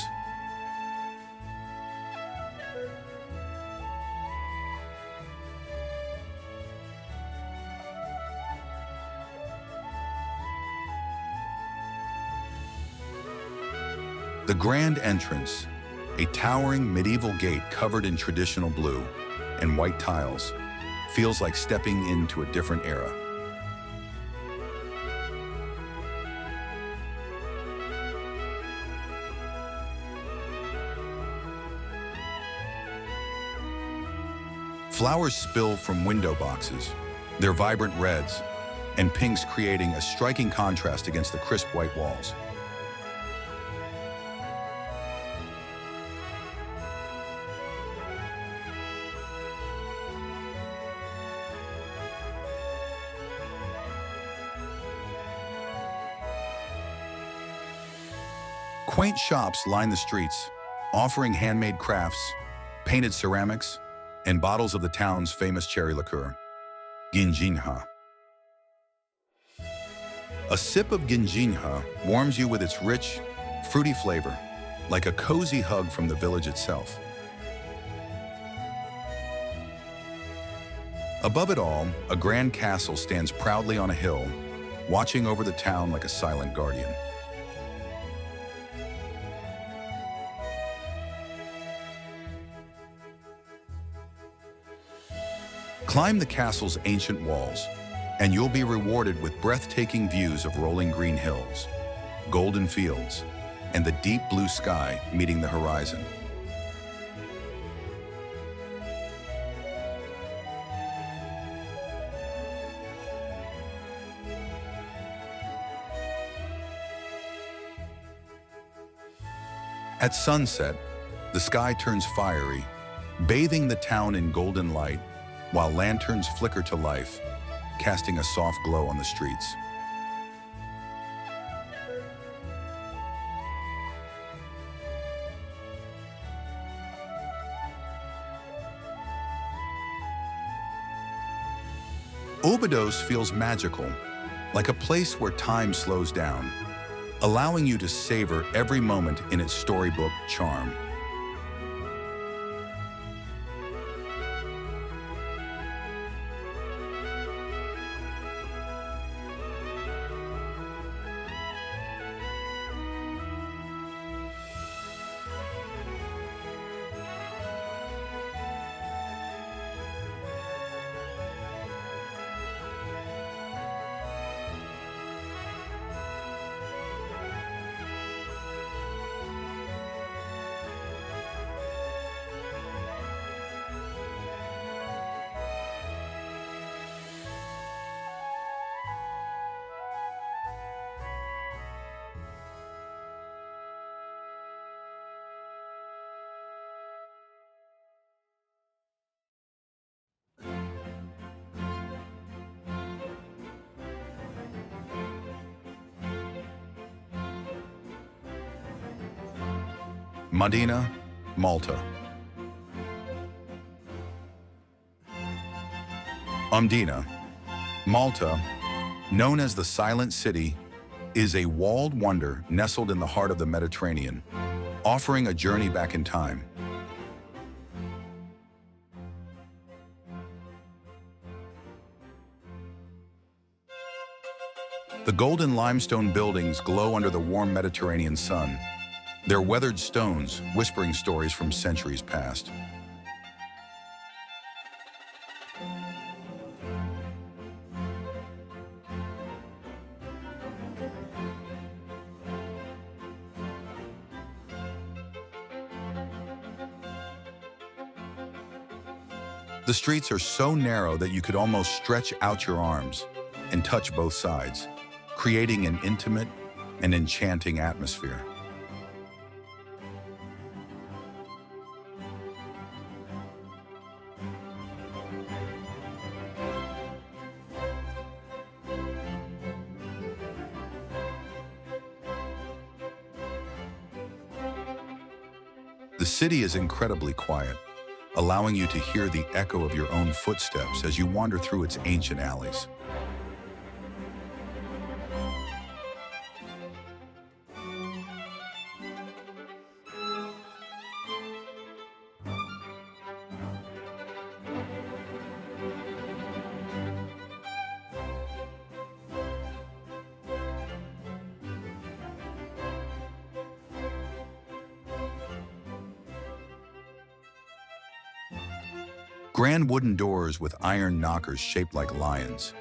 Speaker 1: The grand entrance, a towering medieval gate covered in traditional blue and white tiles, feels like stepping into a different era. Flowers spill from window boxes, their vibrant reds and pinks creating a striking contrast against the crisp white walls. Quaint shops line the streets, offering handmade crafts, painted ceramics, and bottles of the town's famous cherry liqueur, ginginha. A sip of ginginha warms you with its rich, fruity flavor, like a cozy hug from the village itself. Above it all, a grand castle stands proudly on a hill, watching over the town like a silent guardian. Climb the castle's ancient walls, and you'll be rewarded with breathtaking views of rolling green hills, golden fields, and the deep blue sky meeting the horizon. At sunset, the sky turns fiery, bathing the town in golden light, while lanterns flicker to life, casting a soft glow on the streets. Obidos feels magical, like a place where time slows down, allowing you to savor every moment in its storybook charm. Modena, Malta. Umdina, Malta, known as the Silent City, is a walled wonder nestled in the heart of the Mediterranean, offering a journey back in time. The golden limestone buildings glow under the warm Mediterranean sun, their weathered stones whispering stories from centuries past. The streets are so narrow that you could almost stretch out your arms and touch both sides, creating an intimate and enchanting atmosphere. The city is incredibly quiet, allowing you to hear the echo of your own footsteps as you wander through its ancient alleys. Grand wooden doors with iron knockers shaped like lions,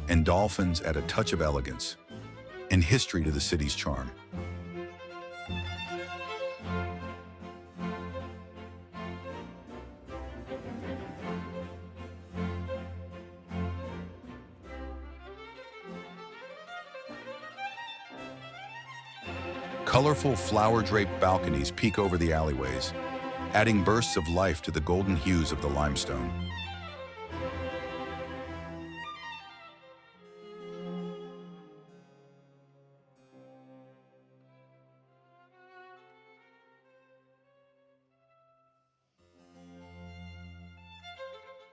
Speaker 1: and dolphins add a touch of elegance and history to the city's charm. Colorful flower-draped balconies peek over the alleyways, adding bursts of life to the golden hues of the limestone.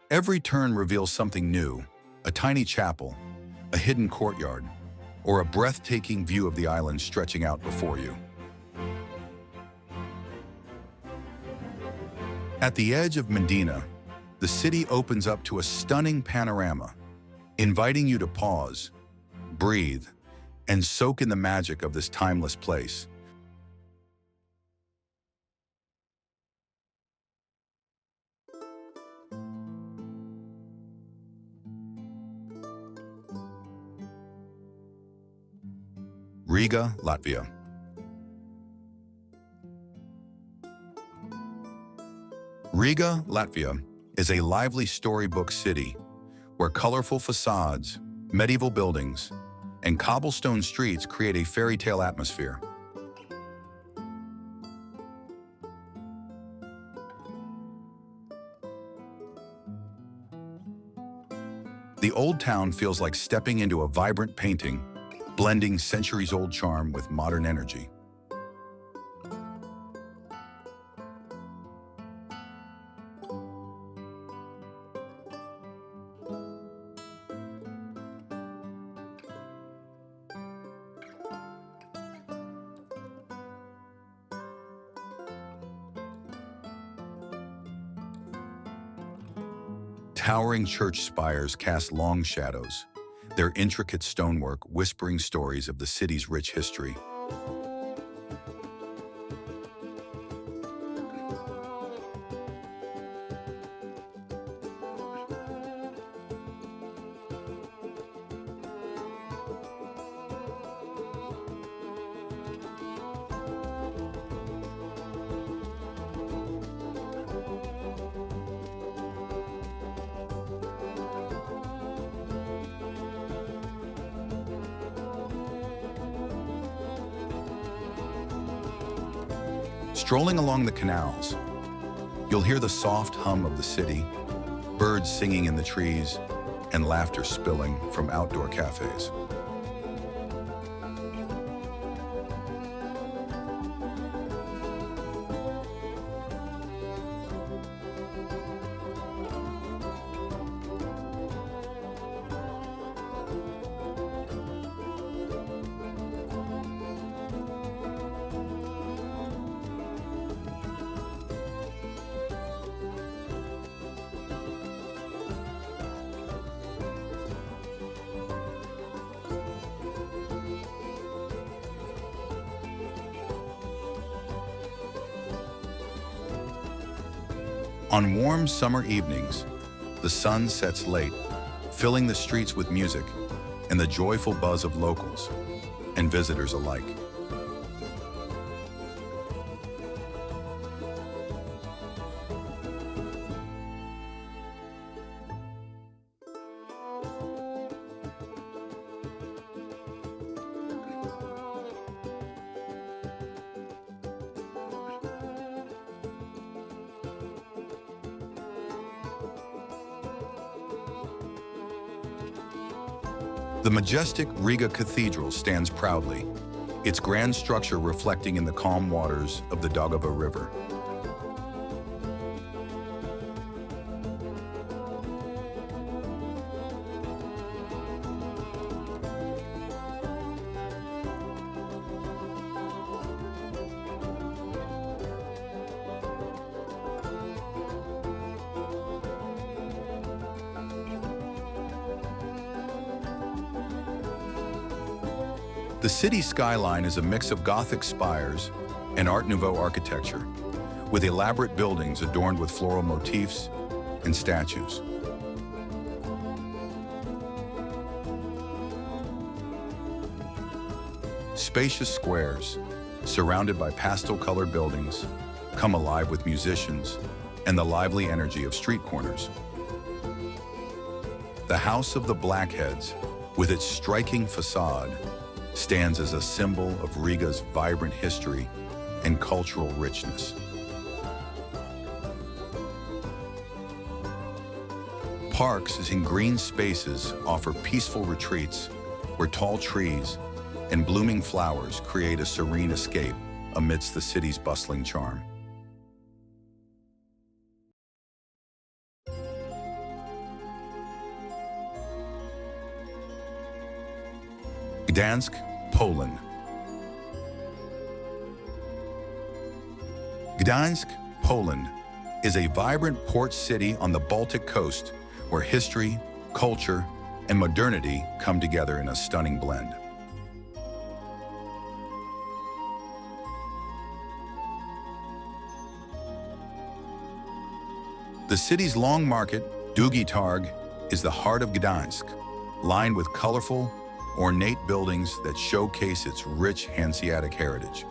Speaker 1: Every turn reveals something new, a tiny chapel, a hidden courtyard, or a breathtaking view of the island stretching out before you. At the edge of Medina, the city opens up to a stunning panorama, inviting you to pause, breathe, and soak in the magic of this timeless place. Riga, Latvia. Riga, Latvia is a lively storybook city where colorful facades, medieval buildings, and cobblestone streets create a fairy tale atmosphere. The old town feels like stepping into a vibrant painting, blending centuries-old charm with modern energy. Towering church spires cast long shadows, their intricate stonework whispering stories of the city's rich history. Strolling along the canals, you'll hear the soft hum of the city, birds singing in the trees, and laughter spilling from outdoor cafes. On warm summer evenings, the sun sets late, filling the streets with music and the joyful buzz of locals and visitors alike. The majestic Riga Cathedral stands proudly, its grand structure reflecting in the calm waters of the Daugava River. The city skyline is a mix of Gothic spires and Art Nouveau architecture, with elaborate buildings adorned with floral motifs and statues. Spacious squares, surrounded by pastel-colored buildings, come alive with musicians and the lively energy of street corners. The House of the Blackheads, with its striking facade, stands as a symbol of Riga's vibrant history and cultural richness. Parks and green spaces offer peaceful retreats where tall trees and blooming flowers create a serene escape amidst the city's bustling charm. Gdansk, Poland. Gdansk, Poland is a vibrant port city on the Baltic coast where history, culture, and modernity come together in a stunning blend. The city's long market, Długi Targ, is the heart of Gdansk, lined with colorful, ornate buildings that showcase its rich Hanseatic heritage.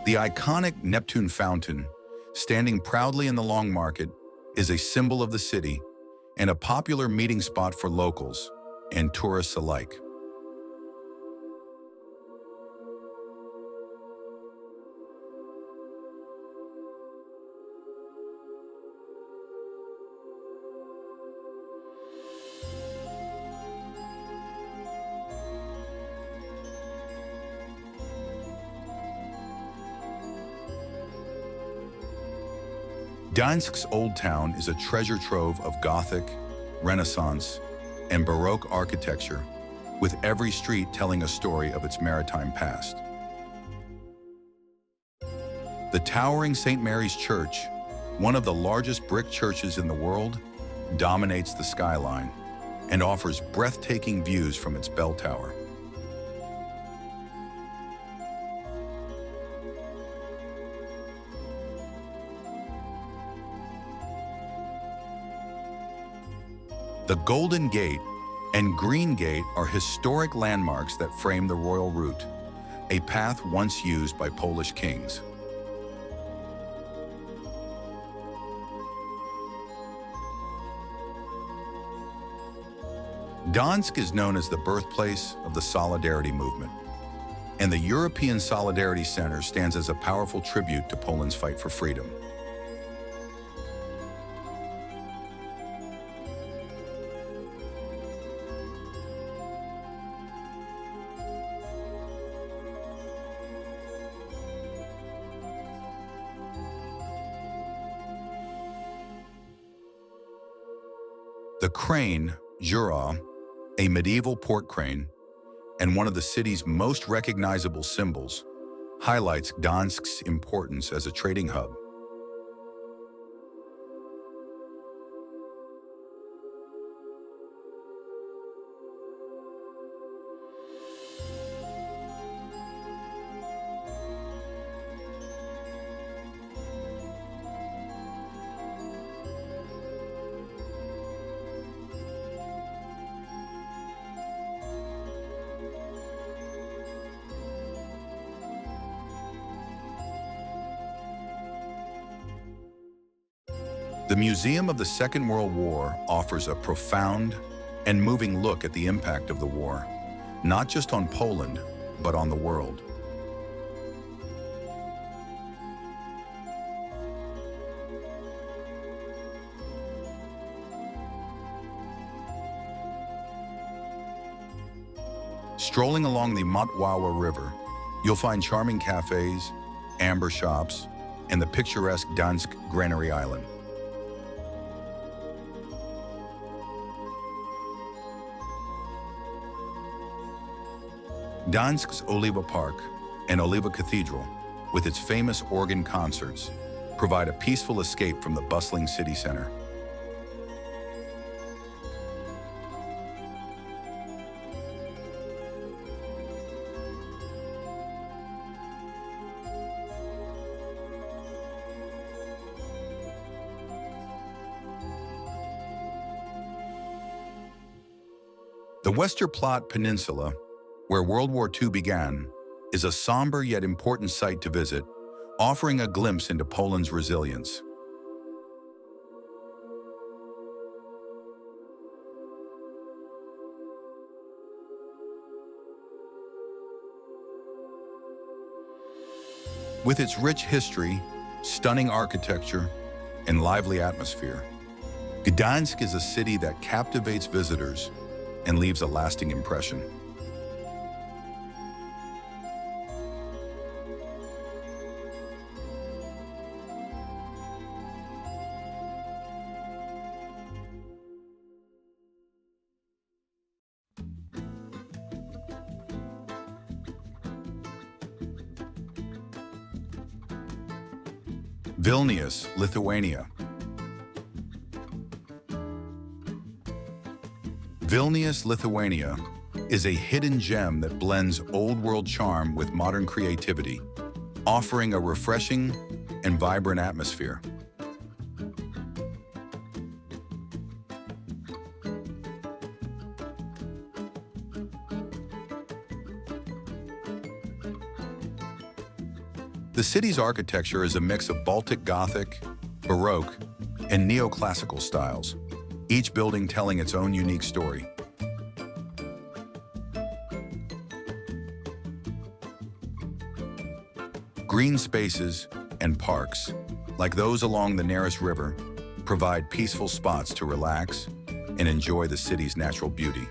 Speaker 1: The iconic Neptune Fountain, standing proudly in the Long Market, is a symbol of the city and a popular meeting spot for locals and tourists alike. Gdańsk's Old Town is a treasure trove of Gothic, Renaissance, and Baroque architecture, with every street telling a story of its maritime past. The towering St. Mary's Church, one of the largest brick churches in the world, dominates the skyline and offers breathtaking views from its bell tower. The Golden Gate and Green Gate are historic landmarks that frame the royal route, a path once used by Polish kings. Gdańsk is known as the birthplace of the Solidarity movement, and the European Solidarity Center stands as a powerful tribute to Poland's fight for freedom. The crane, Jura, a medieval port crane, and one of the city's most recognizable symbols, highlights Gdańsk's importance as a trading hub. The Museum of the Second World War offers a profound and moving look at the impact of the war, not just on Poland, but on the world. Strolling along the Motwawa River, you'll find charming cafes, amber shops, and the picturesque Gdańsk Granary Island. Gdańsk's Oliva Park and Oliva Cathedral, with its famous organ concerts, provide a peaceful escape from the bustling city center. The Westerplatte Peninsula, where World War II began, is a somber yet important site to visit, offering a glimpse into Poland's resilience. With its rich history, stunning architecture, and lively atmosphere, Gdańsk is a city that captivates visitors and leaves a lasting impression. Vilnius, Lithuania. Vilnius, Lithuania is a hidden gem that blends old-world charm with modern creativity, offering a refreshing and vibrant atmosphere. The city's architecture is a mix of Baltic Gothic, Baroque, and neoclassical styles, each building telling its own unique story. Green spaces and parks, like those along the Neris River, provide peaceful spots to relax and enjoy the city's natural beauty.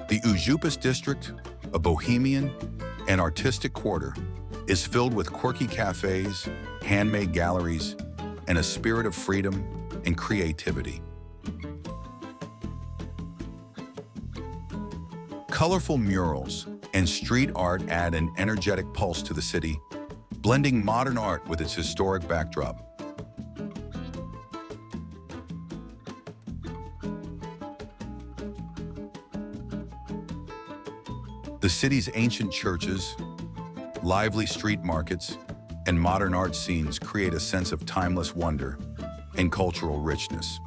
Speaker 1: The Ujupas district, a bohemian and artistic quarter, is filled with quirky cafes, handmade galleries, and a spirit of freedom and creativity. Colorful murals and street art add an energetic pulse to the city, blending modern art with its historic backdrop. The city's ancient churches, lively street markets, and modern art scenes create a sense of timeless wonder and cultural richness.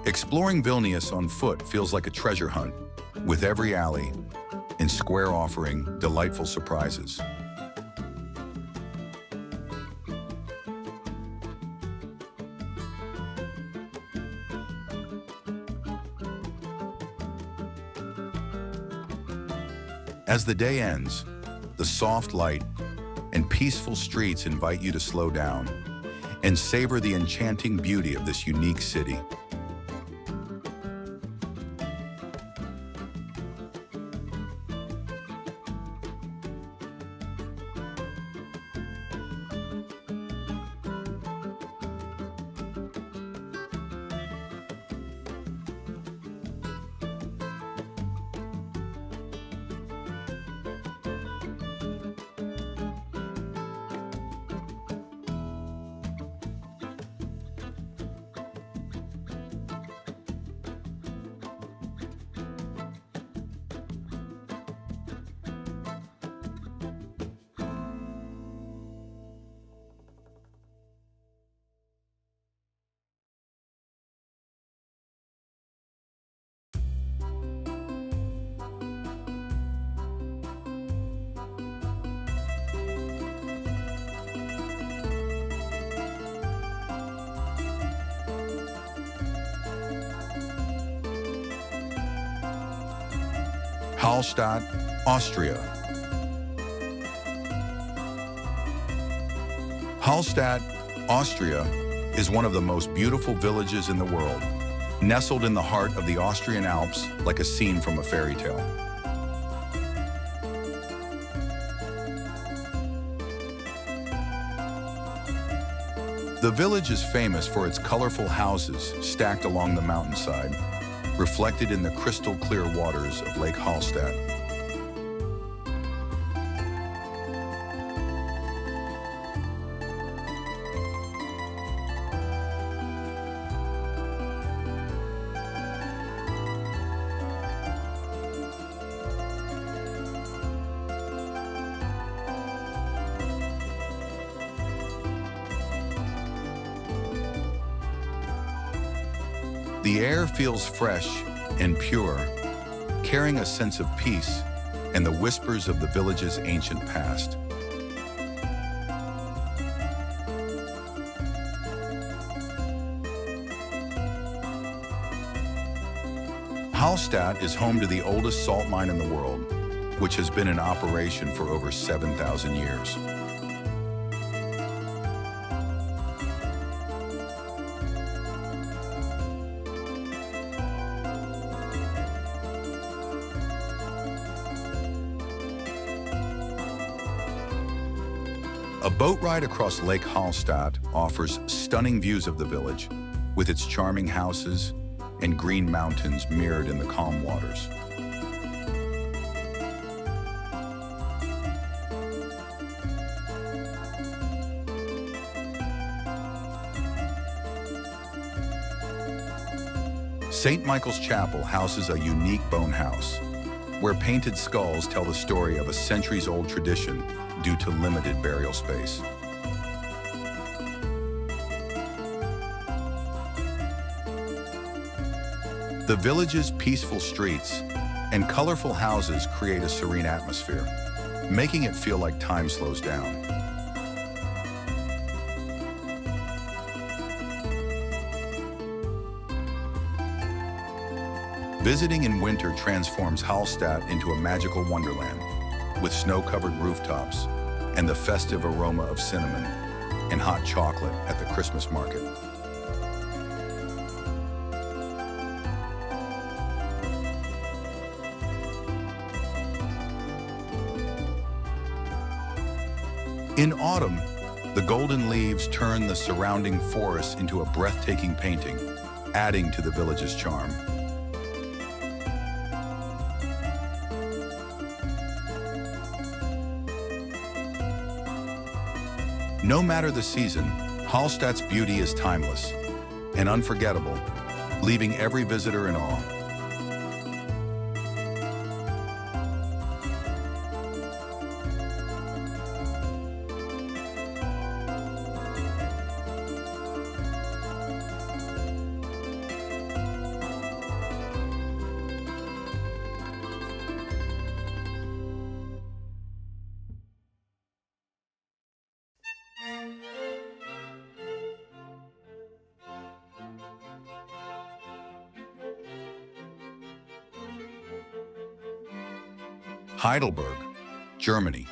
Speaker 1: Exploring Vilnius on foot feels like a treasure hunt, with every alley and square offering delightful surprises. As the day ends, the soft light and peaceful streets invite you to slow down and savor the enchanting beauty of this unique city. Hallstatt, Austria. Hallstatt, Austria, is one of the most beautiful villages in the world, nestled in the heart of the Austrian Alps like a scene from a fairy tale. The village is famous for its colorful houses stacked along the mountainside, reflected in the crystal-clear waters of Lake Hallstatt. The air feels fresh and pure, carrying a sense of peace and the whispers of the village's ancient past. Hallstatt is home to the oldest salt mine in the world, which has been in operation for over 7,000 years. A boat ride across Lake Hallstatt offers stunning views of the village, with its charming houses and green mountains mirrored in the calm waters. St. Michael's Chapel houses a unique bone house, where painted skulls tell the story of a centuries-old tradition due to limited burial space. The village's peaceful streets and colorful houses create a serene atmosphere, making it feel like time slows down. Visiting in winter transforms Hallstatt into a magical wonderland, with snow-covered rooftops and the festive aroma of cinnamon and hot chocolate at the Christmas market. In autumn, the golden leaves turn the surrounding forest into a breathtaking painting, adding to the village's charm. No matter the season, Hallstatt's beauty is timeless and unforgettable, leaving every visitor in awe. Heidelberg, Germany.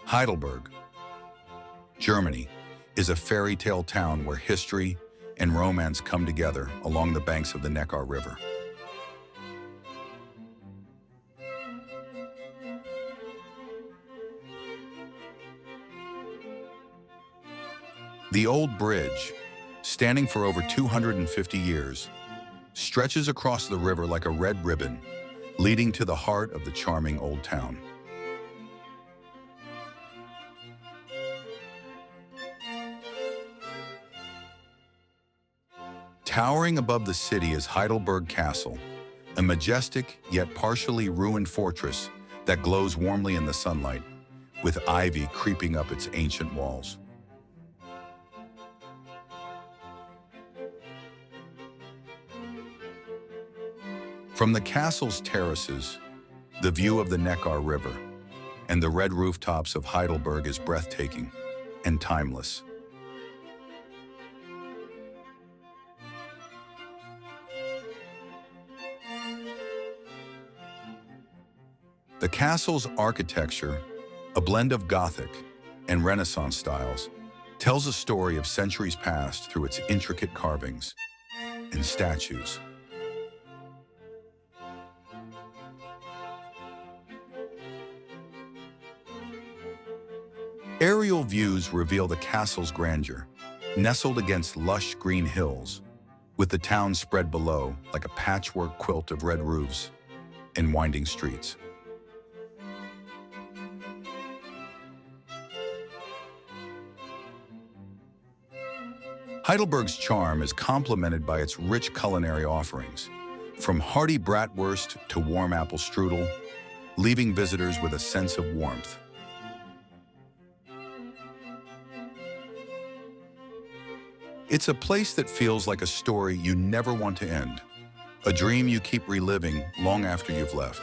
Speaker 1: Heidelberg, Germany, is a fairy tale town where history and romance come together along the banks of the Neckar River. The old bridge, standing for over 250 years, stretches across the river like a red ribbon, leading to the heart of the charming old town. Towering above the city is Heidelberg Castle, a majestic yet partially ruined fortress that glows warmly in the sunlight, with ivy creeping up its ancient walls. From the castle's terraces, the view of the Neckar River and the red rooftops of Heidelberg is breathtaking and timeless. The castle's architecture, a blend of Gothic and Renaissance styles, tells a story of centuries past through its intricate carvings and statues. Aerial views reveal the castle's grandeur, nestled against lush green hills, with the town spread below like a patchwork quilt of red roofs and winding streets. Heidelberg's charm is complemented by its rich culinary offerings, from hearty bratwurst to warm apple strudel, leaving visitors with a sense of warmth. It's a place that feels like a story you never want to end, a dream you keep reliving long after you've left.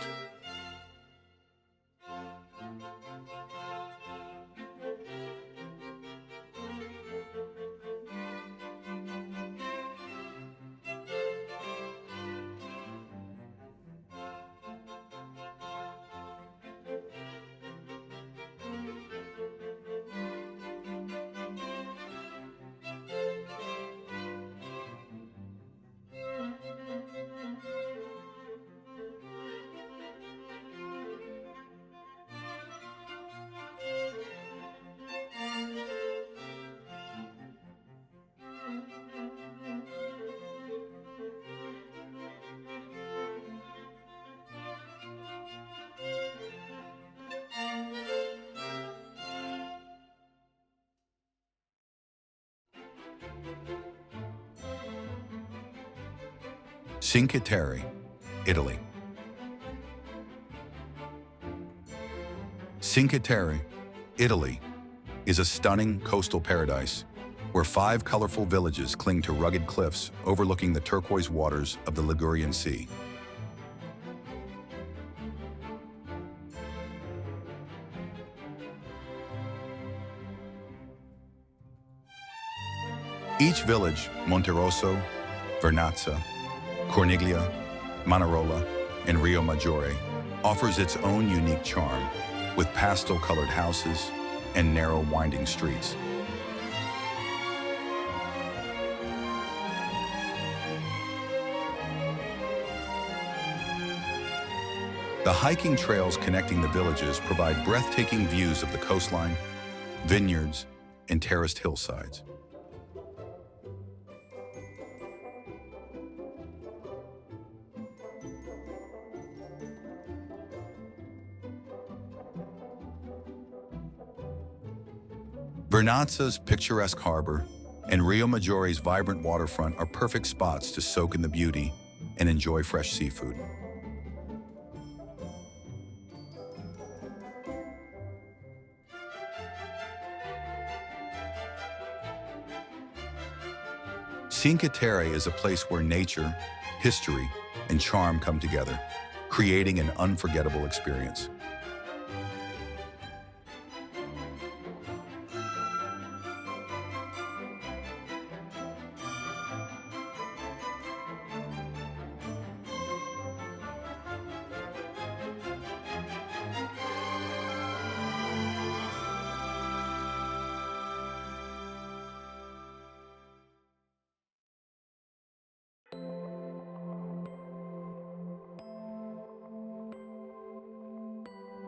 Speaker 1: Cinque Terre, Italy. Cinque Terre, Italy, is a stunning coastal paradise where 5 colorful villages cling to rugged cliffs overlooking the turquoise waters of the Ligurian Sea. Each village, Monterosso, Vernazza, Corniglia, Manarola, and Rio Maggiore offers its own unique charm with pastel-colored houses and narrow winding streets. The hiking trails connecting the villages provide breathtaking views of the coastline, vineyards, and terraced hillsides. Vernazza's picturesque harbor and Rio Maggiore's vibrant waterfront are perfect spots to soak in the beauty and enjoy fresh seafood. Cinque Terre is a place where nature, history, and charm come together, creating an unforgettable experience.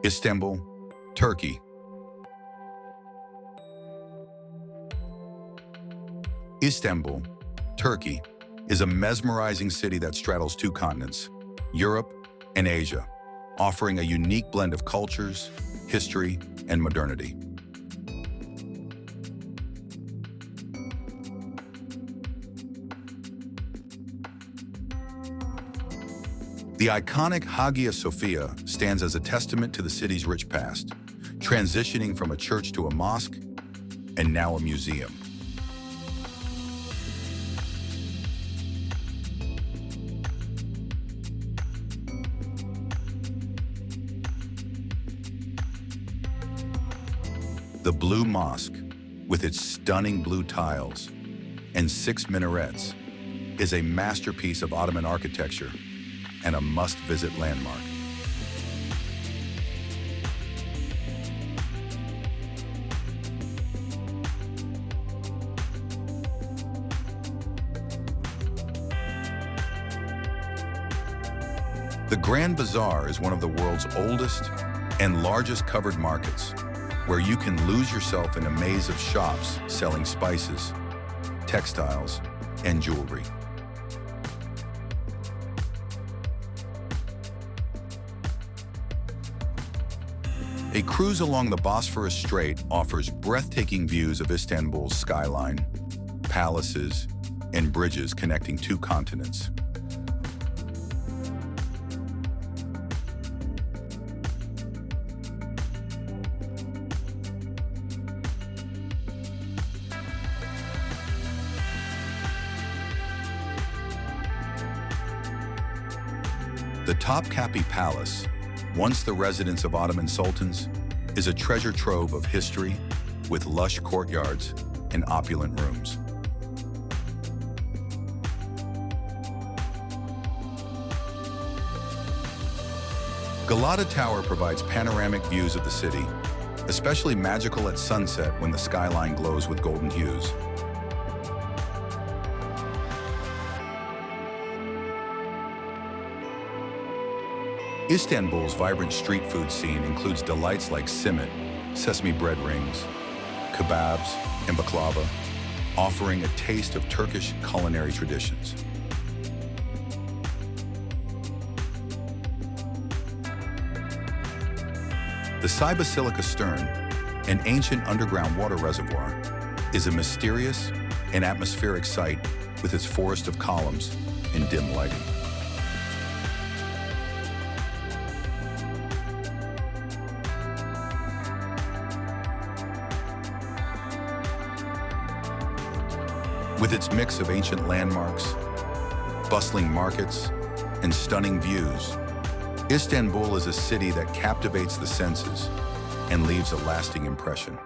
Speaker 1: Istanbul, Turkey. Istanbul, Turkey, is a mesmerizing city that straddles two continents, Europe and Asia, offering a unique blend of cultures, history, and modernity. The iconic Hagia Sophia stands as a testament to the city's rich past, transitioning from a church to a mosque and now a museum. The Blue Mosque, with its stunning blue tiles and 6 minarets, is a masterpiece of Ottoman architecture and a must-visit landmark. The Grand Bazaar is one of the world's oldest and largest covered markets, where you can lose yourself in a maze of shops selling spices, textiles, and jewelry. A cruise along the Bosphorus Strait offers breathtaking views of Istanbul's skyline, palaces, and bridges connecting two continents. The Topkapi Palace, once the residence of Ottoman sultans, is a treasure trove of history with lush courtyards and opulent rooms. Galata Tower provides panoramic views of the city, especially magical at sunset when the skyline glows with golden hues. Istanbul's vibrant street food scene includes delights like simit, sesame bread rings, kebabs, and baklava, offering a taste of Turkish culinary traditions. The Sai Basilica Stern, an ancient underground water reservoir, is a mysterious and atmospheric site with its forest of columns and dim lighting. With its mix of ancient landmarks, bustling markets, and stunning views, Istanbul is a city that captivates the senses and leaves a lasting impression.